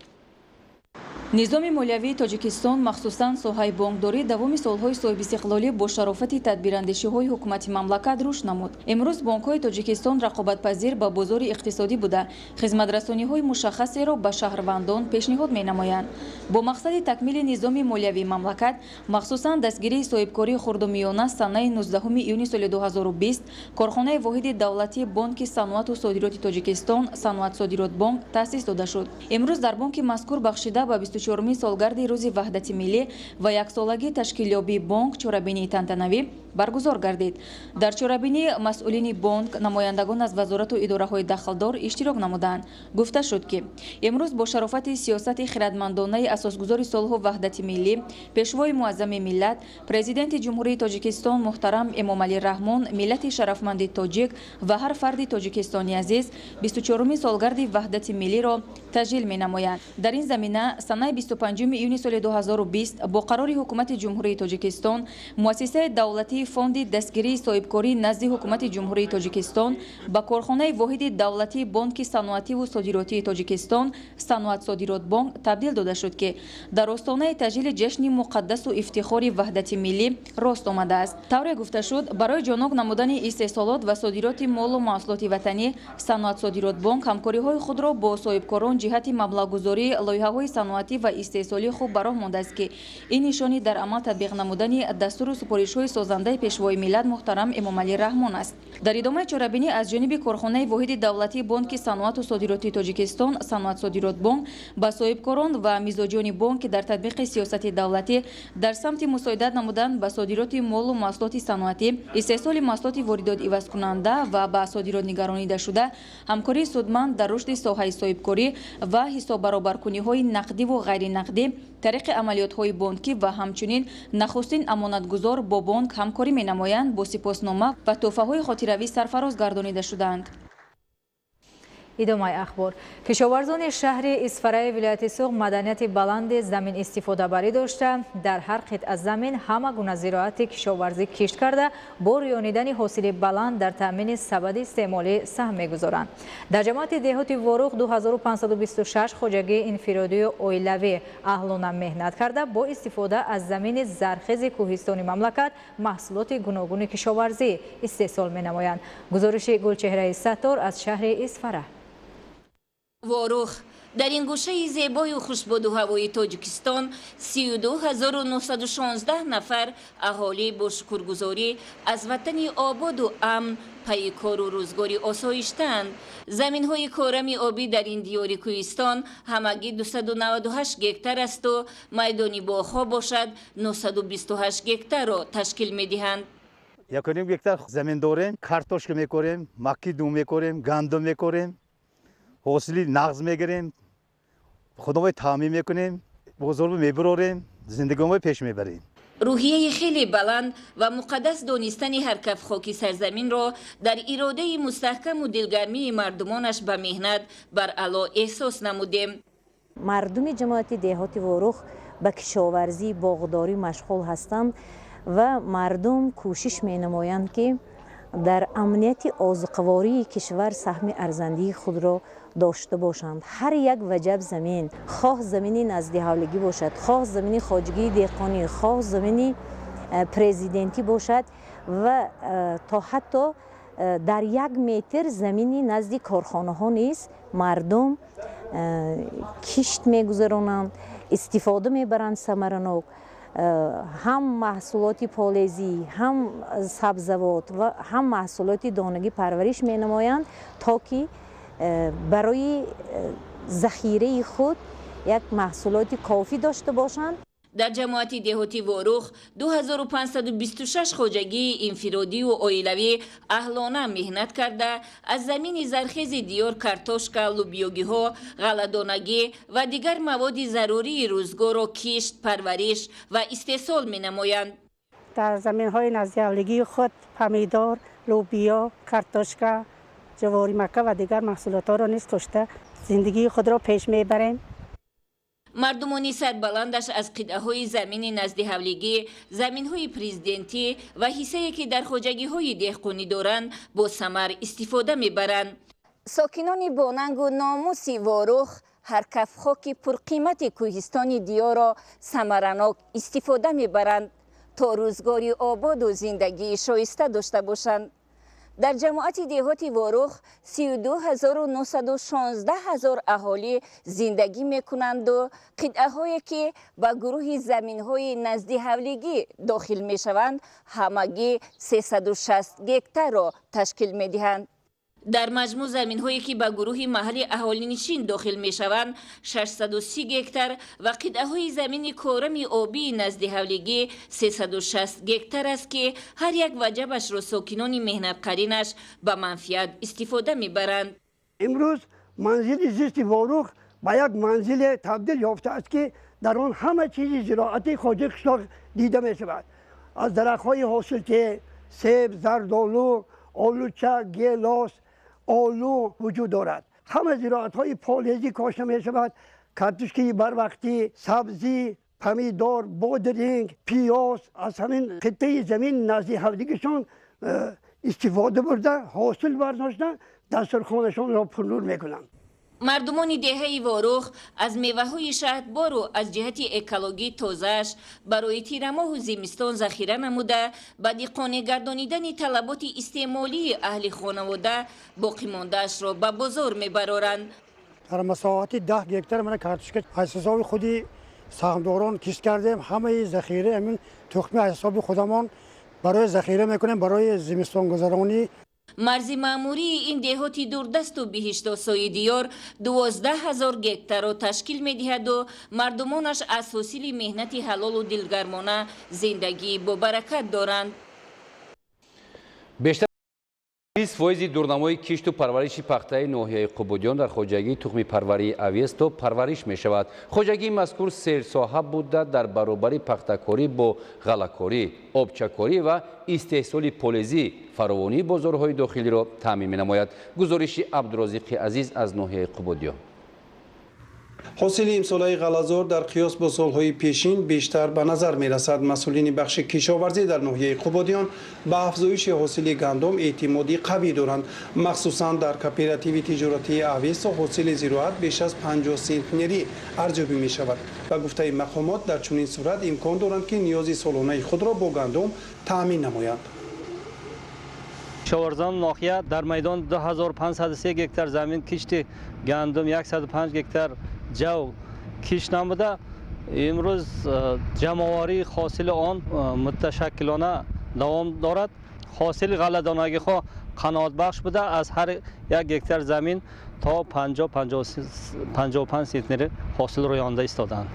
низоми молиявии Тоҷикистон махсусан соҳаи бонкдорӣ давоми солҳои соҳибистиқлолӣ бо шарофати тадбирандешиҳои ҳукумати мамлакат рушд намуд. имрӯз бонкҳои Тоҷикистон рақобатпазир ба бозори иқтисодӣ буда хизматрасониҳои мушаххасеро ба шаҳрвандон пешниҳод менамоянд. бо мақсади такмили низоми молиявии мамлакат, махсусан дастгирии соҳибкории хурдумиёна санаи 19 июни соли 2020 корхонаи воҳиди давлатии бонки саноату содироти Тоҷикистон Саноат Содирот бонк таъсис дода шуд. имрӯз дар бонки мазкур бахшида ба 24 солгарди рӯзи ваҳдати миллӣ ва яксолагии ташкилёбии бонк чорабинии тантанавӣ баргузор гардид. дар чорабинӣ масъулини бонк, намояндагон аз вазорату идораҳои дахлдор иштирок намуданд. гуфта шуд ки имрӯз бо шарофати сиёсати хирадмандонаи асосгузори солҳу ваҳдати миллӣ, пешвои муаззами миллат, президенти ҷумҳурии Тоҷикистон муҳтарам Эмомалӣ Раҳмон, миллати шарафманди тоҷик ва ҳар фарди тоҷикистони азиз 24 солгарди ваҳдати миллиро таҷлил менамоянд. дар ин замина санаи 25 июни соли 2020 бо қарори ҳукумати ҷумҳурии Тоҷикистон, муассисаи давлатии фонди дастгирии соҳибкорӣ назди ҳукумати ҷумҳурии Тоҷикистон ба корхонаи воҳиди давлатии бонки саноативу содиротии Тоҷикистон Саноат Содирот бонк табдил дода шуд ки дар остонаи таҷлили ҷашни муқаддасу ифтихори ваҳдати миллӣ рост омадааст. тавре гуфта шуд, барои ҷонок намудани истеҳсолот ва содироти молу маҳсулоти ватанӣ, Саноат Содирот бонк ҳамкориҳои худро бо соҳибкорон ҷиҳати маблағгузории лоиҳаҳои саноатӣ صادراتی و استحصالی خوب براه مانده است که این نشانی در عمل تطبیق نمودن دستور سپارش‌های سازنده پیشوای ملت محترم امامعلی رحمان است. در ادامه چاره‌بینی از جانب کارخانه واحد دولتی بانک صنعت و صادراتی تاجیکستان صنعت صادرات بانک با صاحبکاران و میزاجیان بانک در تطبیق سیاست دولتی در سمت مساعدت نمودن به صادرات مال و محصولات صنعتی، استحصال محصولات واردات عوض کننده و به صادرات نگرانیده شده، همکاری سودمند در رشد ساحه صاحبکاری و حساب برابرکنی‌های نقدی و غیر نقدی طریق عملیات‌های بانکی و همچنین نخستین امانتگزار با بانک همکاری می‌نمایند. با سپاسنامه و تحفه‌های خاطره‌ای سرفراز گردانیده شدند. ادامه اخبار. کشاورزان شهر اسفرای ولایت سوق مدنیت بلند زمین استفاده بری داشته در هر قطعه از زمین همه گونه زراعت کشاورزی کشت کرده با رسانیدن حاصل بلند در تامین سبد استعمالی سهم می‌گذارند. در جماعت دهات واروق 2526 خواجگی انفرادی و اویلوی اهلانه مهنت کرده با استفاده از زمین زرخیز کوهستانی مملکت محصولات گوناگون کشاورزی استحصال می‌نمایند. گزارش گلچهره ستار از شهر اسفرای. واروخ در این گوشه زیبای و خوشباد و هوایی تاجیکستان 32916 نفر اهالی با شکرگزاری از وطن آباد و امن پی کار و روزگاری آسایشتند. زمین های کارم آبی در این دیار کوهستان همگی 298 گکتر است و میدانی باغ‌ها باشد 928 گکتر را تشکیل می دهند. 1.5 گکتر زمین داریم، کارتوشک می‌کاریم، مکی دو می‌کاریم، گندم می‌کاریم. حاصلی نغز میگیریم، خودمون تامین میکنیم، بزرگ میبریم، زندگیمون پیش میبریم. روحیه خیلی بلند و مقدس دانستن هر کف خاکی سرزمین را در اراده مستحکم و دلگرمی مردمانش به مهنت بر علا احساس نمودیم. مردم جماعت دهات واروخ به کشاورزی باغداری مشغول هستند و مردم کوشش مینمایند که در امنیت آذوقه‌واری کشور سهم ارزنده خود را داشته باشند. هر یک وجب زمین، خواه زمینی نزد حولگی باشد، خواه زمینی خواجگی دهقانی، خواه زمینی پرزیدنتی باشد و تا حتی در 1 متر زمینی نزد کارخانه ها نیست مردم کشت میگذرانند، استفاده میبرند ثمرناک. هم محصولات پالزی، هم سبزوات و هم محصولات دانگی پرورش می نمایند تا که برای ذخیره خود یک محصولات کافی داشته باشند. در جماعت دهاتی واروخ 2526 خواجگی انفرادی و اویلوی اهلانه مهنت کرده از زمین زرخیز دیار کارتوشک، لوبیاگی ها، غله‌دانگی و دیگر مواد ضروری روزگار را کشت، پرورش و استحصال می نمایند. در زمین های نزد حولگی خود پمیدار، لوبیا، کارتوشک، جواری مکه و دیگر محصولات ها را نیز کاشته زندگی خود را پیش می بریم. مردمانی سربلندش از قطعه های زمین نزد حولگی، زمین های پرزیدنتی و حصه‌ای که در خواجگی های دهقانی دارند با ثمر استفاده میبرند. ساکنان باننگ و ناموسی واروخ هر کف خاک پرقیمت کوهستان دیار را ثمرناک استفاده میبرند تا روزگاری آباد و زندگی شایسته داشته باشند. در جماعت دهاتی واروخ 32,916 اهالی زندگی میکنند و قطعه هایی که به گروه زمین های نزد حولگی داخل می شوند همگی 360 گکتر را تشکیل می دهند. در مجموع زمین هایی که به گروه محلی اهالی نشین داخل می شوند 630 گکتر و قطعه های زمین کارم آبی نزد حولگی 360 گکتر است که هر یک وجبش را ساکنان مهنت‌قرینش به منفعت استفاده می برند. امروز منزل زیست واروخ به یک منزل تبدیل یافته است که در آن همه چیز زراعتی خواجه قشلاق دیده می شود. از درخت های حاصلخیز، سیب، زردآلو، آلوچه، گیلاس، آلو وجود دارد. همه زراعت های پالزی کاشته می شود. کارتوشکی بر وقتی، سبزی، پمیدار، بادرنگ، پیاز از همین قطعه زمین نزد حولگیشان استفاده برده، حاصل برداشتن، دسترخوانشان را پرنور میکنند. مردمان دهه واروخ از میوه های شهدبار و از جهت اکولوژی تازه‌اش برای تیر ماه و زمستان ذخیره نموده به دهقانی گردانیدن طلبات استعمالی اهل خانواده باقی مانده‌اش را به بازار میبرند. در مساحت 10 هکتار من کارتوشک از حساب خودی سهامداران کشت کردیم. همه ذخیره همین تخم از حساب خودمان برای ذخیره میکنیم برای زمستان گذرانی. مرز معموری این دهاتی دوردست و بهشت‌آسای دیار 12,000 گکتار را تشکیل می‌دهد و مردمانش از حاصل مهنت حلال و دلگرمانه زندگی با برکت دارند. بیشتر 20% دورنمای کشت و پرورش پخته ناحیه قبودیان در خواجگی تخم پروری اویستو پرورش می شود. خواجگی مذکور سیر صاحب بوده در برابر پخته‌کاری با غله‌کاری، آبچه‌کاری و استحصال پولیزی فراوانی بازارهای داخلی را تامین می نماید. گزارش عبدالرزاق عزیز از ناحیه قبودیان. حاصل امسالهای غله‌زار در قیاس با سالهای پیشین بیشتر به نظر می رسد. مسئولین بخش کشاورزی در ناحیه قبودیان به افزایش حاصل گندم اعتمادی قوی دارند. مخصوصا در کوپراتیو تجارتی اویستو حاصل زراعت بیش از 50 سنتنری ارزیابی می شود. به گفته مقامات در چنین صورت امکان دارند که نیاز سالانه خود را با گندم تامین نمایند. کشاورزان ناحیه در میدان 2503 گکتار زمین کشت گندم 105 گکتار جو کشت نموده. امروز جمع‌آوری حاصل آن متشکلانه دوام دارد. حاصل غله‌دانگی خود قناعت بخش بوده. از هر یک گکتار زمین تا 50-55 سنتنری حاصل رویانده ایستادند.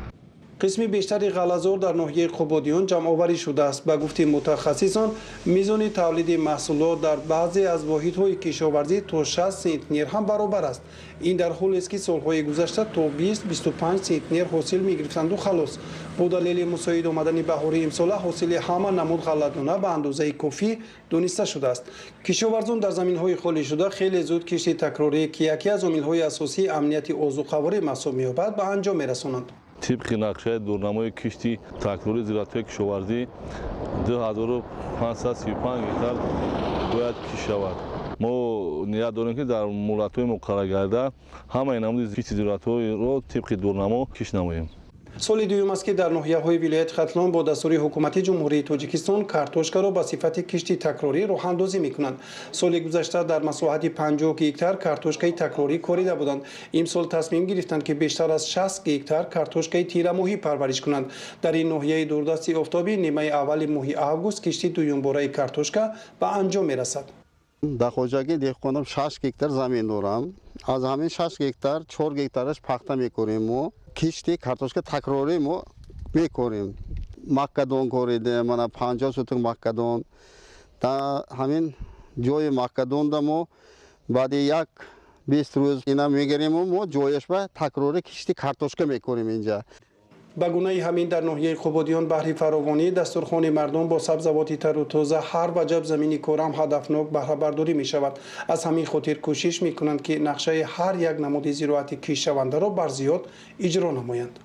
قسمی بیشتری غله‌زار در ناحیه قبودیان جمع‌آوری شده است. به گفته متخصصان میزان تولید محصولات در بعضی از واحدهای کشاورزی تا 60 سنتنر هم برابر است. این در حالی است که سالهای گذشته تا 20-25 سنتنر حاصل می‌گرفتند و خلاص. با دلیل مساعد آمدن بهار امسال حاصل همه نمود غله‌دانه به اندازه کافی دانسته شده است. کشاورزان در زمین‌های خالی شده خیلی زود کشت تکراری که یکی از عامل‌های اساسی امنیت آذوقه‌واری محسوب می‌یابد به انجام می‌رسانند. طبق نقشه دورنمای کشتی تکراری زراعت‌های کشاورزی 2535 گکتار باید کشت شود. ما نیت داریم که در مهلت‌های مقرر گردیده همه نمود کشت زراعت‌های را طبق دورنما کشت نماییم. سال دوم است که در ناحیه‌های ولایت ختلان با دستور حکومت جمهوری تاجیکستان کارتوشکا را به صفت کشتی تکراری راه اندازی می‌کنند. سال گذشته در مساحت 50 گکتار کارتوشکای تکراری کاریده بودند. امسال تصمیم گرفتند که بیشتر از 60 گکتار کارتوشکای تیره‌ماهی پرورش کنند. در این ناحیه دوردست آفتابی نیمه اول ماه آگوست کشتی دوم باره کارتوشکا به انجام می‌رسد. در خواجگی دهقانم 6 گکتار زمین دارم. از همین 6 گکتار 4 گکتارش پخته می‌کنیم و کشتی کارتوشکا تکراری ما میکنیم. مکدون کوریده من 50 سوتک مکدون تا همین جای مکدون دا ما بعد یک 20 روز اینا میگیریم و ما جایش به تکراری کشتی کارتوشکا میکنیم اینجا. به گونه همین در ناحیه قبودیان بهره فراوانی دسترخوان مردم با سبزوات تر و تازه هر وجب زمینی کارم هدفناک بهره برداری می شود. از همین خاطر کوشش می کنند که نقشه هر یک نمود زراعتی کشت شونده را بر زیاد اجرا نمایند.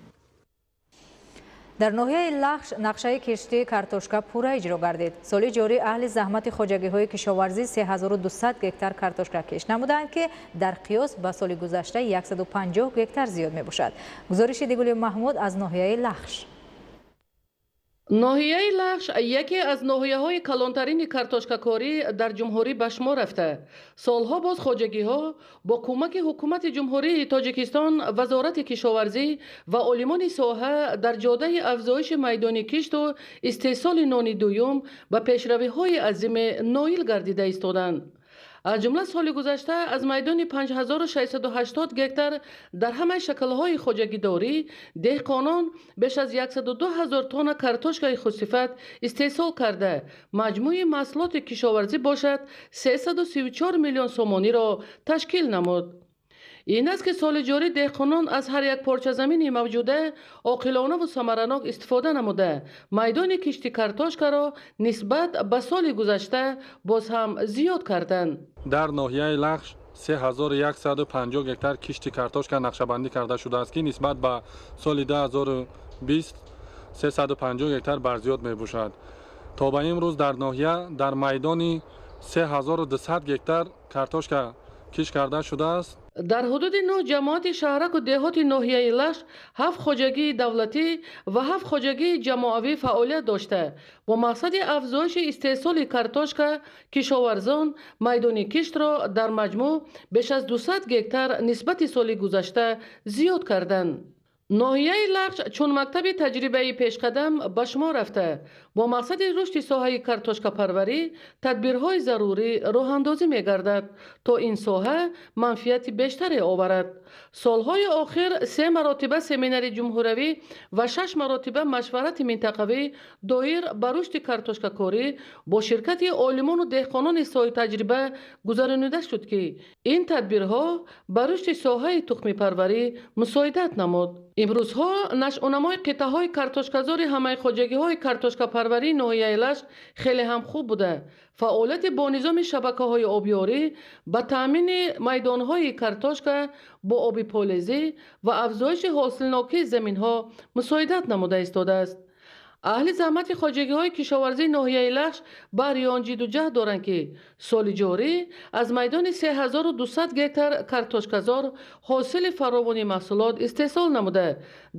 در ناحیه لخش نقشه کشتی کارتوشکا پورا اجرا گردید. سال جاری اهل زحمت خواجگی‌های کشاورزی 3200 گکتار کارتوشکا کشت نمودند که در قیاس با سال گذشته 150 گکتار زیاد میباشد. گزارش دیگولی محمود از ناحیه لخش. ناحیه لخش یکی از ناحیه‌های کلانترین کارتوشکاکاری در جمهوری به شمار رفته. سالها باز خواجگی‌ها با کمک حکومت جمهوری تاجیکستان، وزارت کشاورزی و عالمان ساحه در جاده افزایش میدان کشت و استحصال نان دوم به پیشروی‌های عظیم نائل گردیده ایستادند. از جمله سال گذشته از میدان 5680 گکتار در همه شکل‌های خواجگی‌داری دهقانان بیش از 102000 تن کارتوشکای خوشصفت استحصال کرده مجموع محصولات کشاورزی باشد 334 میلیون سومانی را تشکیل نمود. این است که سال جاری دهقانان از هر یک پارچه زمین موجوده عاقلانه و ثمرناک استفاده نموده میدان کشتی کارتوشکا را نسبت به سال گذشته باز هم زیاد کردند. در ناحیه لخش 3150 گکتار کشتی کارتوشکا نقشه‌بندی کرده شده است که نسبت به سال 2020 350 گکتار بر زیاد میباشد. تا به امروز در ناحیه در میدان 3200 گکتار کارتوشکا کشت کرده شده است. дар ҳудуди 9 ҷамоати шаҳраку деҳоти ноҳияи Лаш 7 хоҷагии давлатӣ ва 7 хоҷагии ҷамоавӣ фаъолият дошта бо мақсади афзоиши истеҳсоли картошка кишоварзон майдони киштро дар маҷмӯъ беш аз 200 гектар нисбати соли гузашта зиёд карданд. ноҳияи Лахш чун мактаби таҷрибаи пешқадам ба шумор рафта бо мақсади рушди соҳаи картошкапарварӣ тадбирҳои зарурӣ роҳандозӣ мегардад то ин соҳа манфиати бештаре оварад. солҳои охир 3 маротиба семинари ҷумҳуравӣ ва 6 маротиба машварати минтақавӣ доир ба рушди картошкакорӣ бо ширкати олимону деҳқонони соҳибтаҷриба гузаронида шуд ки ин тадбирҳо ба рушди соҳаи тухмипарварӣ мусоидат намуд. имрӯзҳо нашъунамои қитъаҳои картошказори ҳамаи хоҷагиҳои картошкапарварии ноҳияи Лаш хеле ҳам хуб буда фаъолияти бо низоми шабакаҳои обёрӣ ба таъмини майдонҳои картошка бо оби полезӣ ва афзоиши ҳосилнокии заминҳо мусоидат намуда истодааст. аҳли заҳмати хоҷагиҳои кишоварзии ноҳияи Лахш баҳри он ҷиддуҷаҳд доранд ки соли ҷорӣ аз майдони 3200 гектар картошказор ҳосили фаровони маҳсулот истеҳсол намуда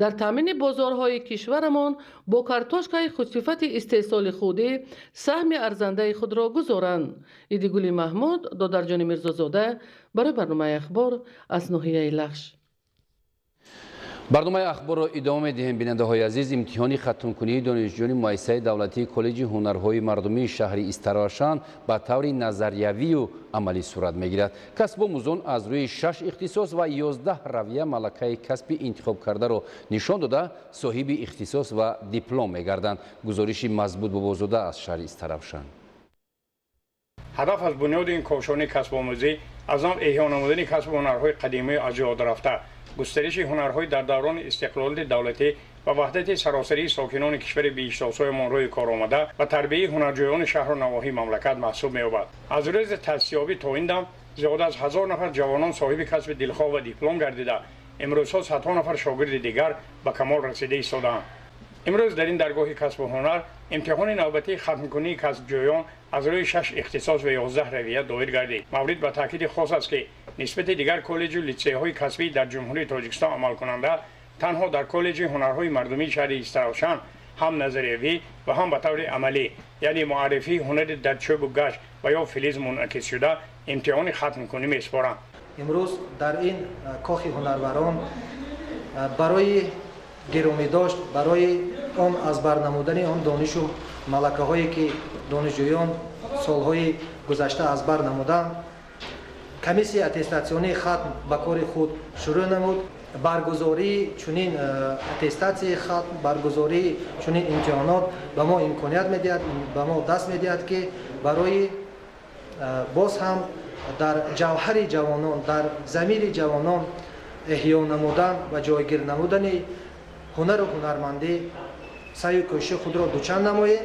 дар таъмини бозорҳои кишварамон бо картошкаи худсифати истеҳсоли худӣ саҳми арзандаи худро гузоранд. идигули маҳмуд, додарҷони мирзозода, барои барномаи ахбор аз ноҳияи Лахш. барномаи ахборро идома медиҳем. бинандаҳои азиз, имтиҳони хатмкунии донишҷӯёни муассисаи давлатии коллеҷи ҳунарҳои мардумии шаҳри Истарошан ба таври назариявию амалӣ сурат мегирад. касбомӯзон аз рӯи 6 ихтисос ва 11 равия малакаи касби интихобкардаро нишон дода соҳиби ихтисос ва диплом мегарданд. гузориши Мазбут Бобозода аз шаҳри Истарошан. ҳадаф аз бунёди ин кошони касбомӯзӣ аз он эҳё намудани касбу ҳунарҳои қадимии аз ҷо рафта густариши ҳунарҳои дар даврони истиқлолияти давлатӣ ва ваҳдати саросарии сокинони кишвари бииштосоямон рӯи коромада ва тарбияи ҳунарҷӯёни шаҳру навоҳии мамлакат маҳсуб меёбад. аз рӯзи таъсисёбӣ то ин дам зиёда аз 1000 нафар ҷавонон соҳиби касби дилхоҳ ва диплом гардида имрӯзҳо садҳо нафар шогирди дигар ба камол расида истодаанд. имрӯз дар ин даргоҳи касбу ҳунар имтиҳони навбатии хатмкунии касбҷӯён аз рӯи 6 ихтисос ва 11 равия доир гардид. маврид ба таъкиди хос аст ки нисбати дигар коллеҷу литсейҳои касбӣ дар ҷумҳурии тоҷикистон амалкунанда танҳо дар коллеҷи ҳунарҳои мардумии шаҳри Истарошан ҳам назариявӣ ва ҳам ба таври амалӣ яъне муаррифии ҳунари дар чӯбу гашт ва ё филиз мунъакисшуда имтиҳони хатмкунӣ месупоранд. имрӯз дар ин кохи ҳунарварон барои гиромидошт барои он аз бар намудани он донишу малакаҳое ки донишҷӯён солҳои гузашта аз бар намуданд комиссияи аттестатсионии хатм ба кори худ шурӯъ намуд. баргузории чунин аттестатсияи хатм баргузории чунин имтиҳонот ба мо имконият медиҳад ба мо даст медиҳад ки барои боз ҳам дар ҷавҳари ҷавонон дар замири ҷавонон эҳё намудан ва ҷойгир намудани ҳунару ҳунармандӣ саъю кӯшиши худро дучанд намоем.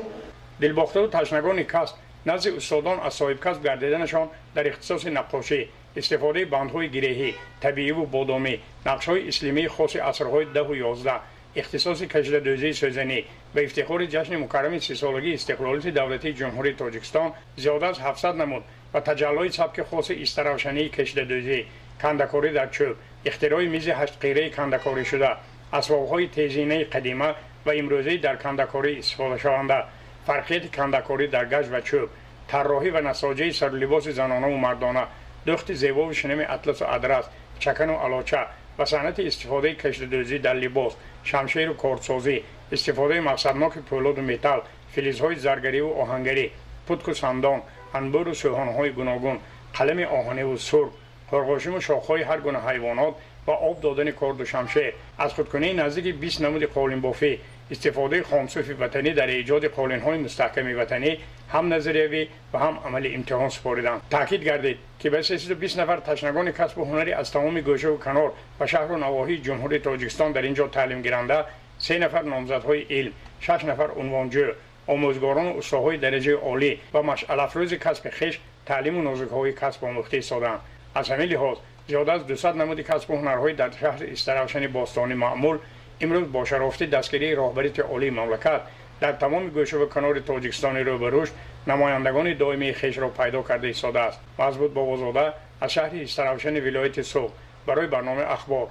дилбохтаду ташнагони касб назди устодон аз соҳибкасб гардиданашон дар ихтисоси наққошӣ истифодаи бандҳои гиреҳӣ табииву бодомӣ нақшҳои ислимии хоси асрҳои 10 ва 11 ихтисоси кашидадӯзии сӯзанӣ ба ифтихори ҷашни мукаррами 30-солагии истиқлолияти давлатии ҷумҳурии тоҷикистон зиёда аз 700 намуд ва таҷаллои сабки хоси истарошании кашидадӯзӣ кандакорӣ дар чӯб ихтирои мизи 8 қирраи кандакоришуда асбобҳои тезинаи қадима ва имрӯзаи дар кандакорӣ истифодашаванда фарқияти кандакорӣ дар гашт ва чӯб тарроҳӣ ва насоҷии сарулибоси занонаву мардона духти зебову шинами атласу адрас чакану алоча ва санъати истифодаи кашидадӯзӣ дар либос шамшеру кортсозӣ истифодаи мақсадноки пӯлоду металл филизҳои заргариву оҳангарӣ путку сандон анбӯру сӯҳонҳои гуногун қалами оҳаниву сурх ҳурғошиму шохҳои ҳар гуна ҳайвонот ва об додани корду шамшер аз худкунии наздики 20 намуди қолинбофӣ истифодаи хомсуфи ватанӣ дар эҷоди қолинҳои мустаҳками ватанӣ ҳам назариявӣ ва ҳам амалӣ имтиҳон супориданд. таъкид гардид ки ба 320 нафар ташнагони касбу ҳунарӣ аз тамоми гӯшаву канор ва шаҳру навоҳии ҷумҳурии тоҷикистон дар ин ҷо таълимгиранда 3 нафар номзадҳои илм 6 нафар унвонҷӯ омӯзгорону устоҳои дараҷаи олӣ ва машъалафрӯзи касби хиш таълиму нозукҳои касб омӯхта истоданд. аз ҳамин лиҳоз зиёда аз 200 намуди касбу ҳунарҳои дар шаҳри Истарошани бостонӣ маъмул имрӯз бо шарофати дастгирии роҳбарияти олии мамлакат дар тамоми гӯшаву канори тоҷикистони рӯ ба рушд намояндагони доимии хешро пайдо карда истодааст. Мазбут бовозода аз шаҳри истаравшани вилояти Суғд барои барнома ахбор.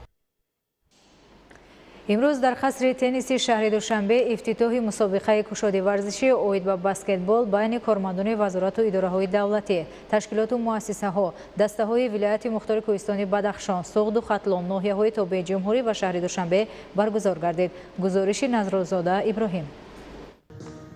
имрӯз дар қасри тенниси шаҳри душанбе ифтитоҳи мусобиқаи кушоди варзиши оид ба баскетбол байни кормандони вазорату идораҳои давлатӣ, ташкилоту муассисаҳо, дастаҳои вилояти мухтори кӯҳистони Бадахшон, Суғду Хатлон, ноҳияҳои тобеи ҷумҳурӣ ва шаҳри Душанбе баргузор гардид. Гузориши Назрозода Иброҳим.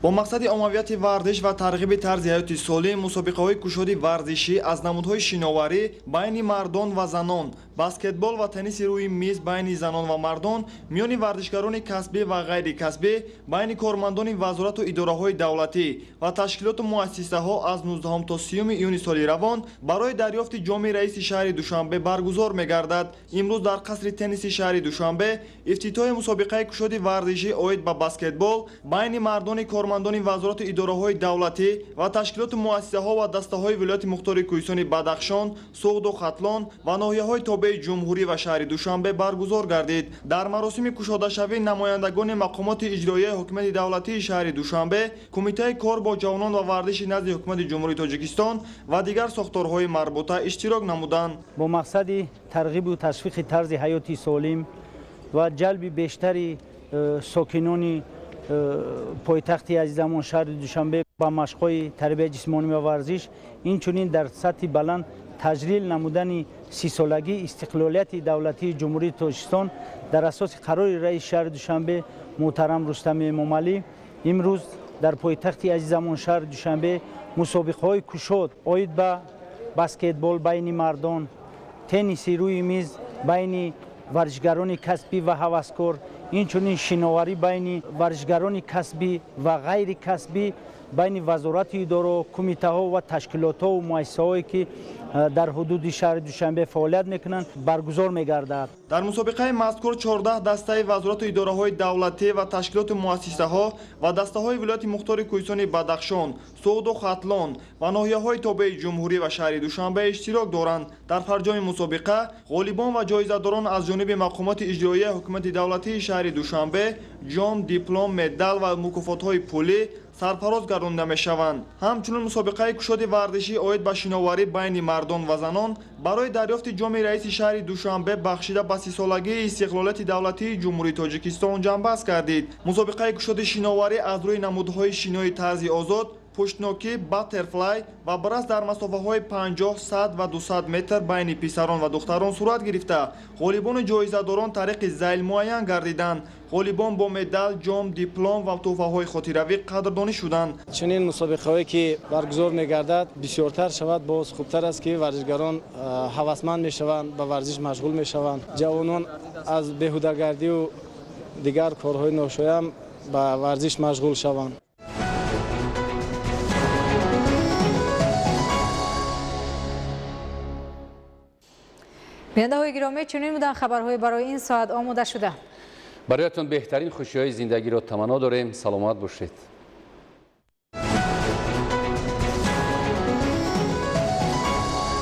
бо мақсади оммавияти варзиш ва тарғиби тарзи ҳаёти солим, мусобиқаҳои кушоди варзишӣ аз намудҳои шиноварӣ байни мардон ва занон, баскетбол ва тенниси рӯи миз байни занон ва мардон, миёни варзишгарони касбӣ ва ғайрикасбӣ, байни кормандони вазорату идораҳои давлатӣ ва ташкилоту муассисаҳо аз 19 то 30 июни соли равон барои дарёфти ҷоми раиси шаҳри Душанбе баргузор мегардад. Имрӯз дар қасри тенниси шаҳри Душанбе ифтитоҳи мусобиқаи кушоди варзишӣ оид ба баскетбол байни мардони кормандони вазорату идораҳои давлатӣ ва ташкилоту муассисаҳо ва дастаҳои вилояти мухтори кӯҳистони Бадахшон, Суғду Хатлон ва ноҳияҳои тобеи ҷумҳурӣ ва шаҳри Душанбе баргузор гардид. Дар маросими кушодашавӣ намояндагони мақомоти иҷроияи ҳукумати давлатии шаҳри Душанбе, Кумитаи кор бо ҷавонон ва варзиши назди ҳукумати ҷумҳурии Тоҷикистон ва дигар сохторҳои марбута иштирок намуданд. бо мақсади тарғибу ташвиқи тарзи ҳаёти солим ва ҷалби бештари сокинони пойтахти азизамон шаҳри Душанбе ба машқҳои тарбияи ҷисмонӣ ва варзиш, инчунин дар сатҳи баланд таҷрил намудани 30-солагии истиқлолияти давлатии ҷумҳурии Тоҷикистон дар асоси қарори раиси шаҳри Душанбе муҳтарам Рустами Эмомалӣ, имрӯз дар пойтахти азизамон шаҳри Душанбе мусобиқаҳои кушод оид ба баскетбол байни мардон, тенниси рӯи миз байни варзишгарони касбӣ ва ҳаваскор, инчунин шиноварӣ байни варзишгарони касбӣ ва ғайри касбӣ байни вазорати идораҳо, кумитаҳо ва ташкилотҳо ва муассисаҳое ки дар ҳудуди шаҳри Душанбе фаъолият мекунанд баргузор мегардад. дар мусобиқаи мазкур 14 дастаи вазорату идораҳои давлатӣ ва ташкилоту муассисаҳо ва дастаҳои вилояти мухтори кӯҳистони Бадахшон, Суғду Хатлон ва ноҳияҳои тобеи ҷумҳурӣ ва шаҳри Душанбе иштирок доранд. дар фарҷоми мусобиқа ғолибон ва ҷоизадорон аз ҷониби мақомоти иҷроияи ҳукумати давлатии шаҳри Душанбе ҷом, диплом, медал ва мукофотҳои пулӣ сарфароз гардонида мешаванд. ҳамчунин мусобиқаи кушоди варзишӣ оид ба шиноварӣ байни мардон ва занон барои дарёфти ҷоми раиси шаҳри Душанбе бахшида ба 30-солагии истиқлолияти давлатии ҷумҳурии Тоҷикистон ҷамъбаст гардид. мусобиқаи кушоди шиноварӣ аз рӯи намудҳои шинои тарзи озод, пуштнокӣ, баттерфлай ва брас дар масофаҳои 50, 100 ва 200 метр байни писарон ва духтарон сурат гирифта, ғолибони ҷоизадорон тариқи зайл муайян гардиданд. ғолибон бо медал, ҷом, диплом ва тӯҳфаҳои хотиравӣ қадрдонӣ шуданд. чунин мусобиқаҳое ки баргузор мегардад бисёртар шавад, боз хубтар аст ки варзишгарон ҳавасманд мешаванд, ба варзиш машғул мешаванд. ҷавонон аз беҳудагардию дигар корҳои ношоям ба варзиш машғул шаванд. бинандаҳои гиромӣ, чунин буданд хабарҳои барои ин соат омода шуда. бароятон беҳтарин хушиҳои зиндагиро таманно дорем. саломат бошед.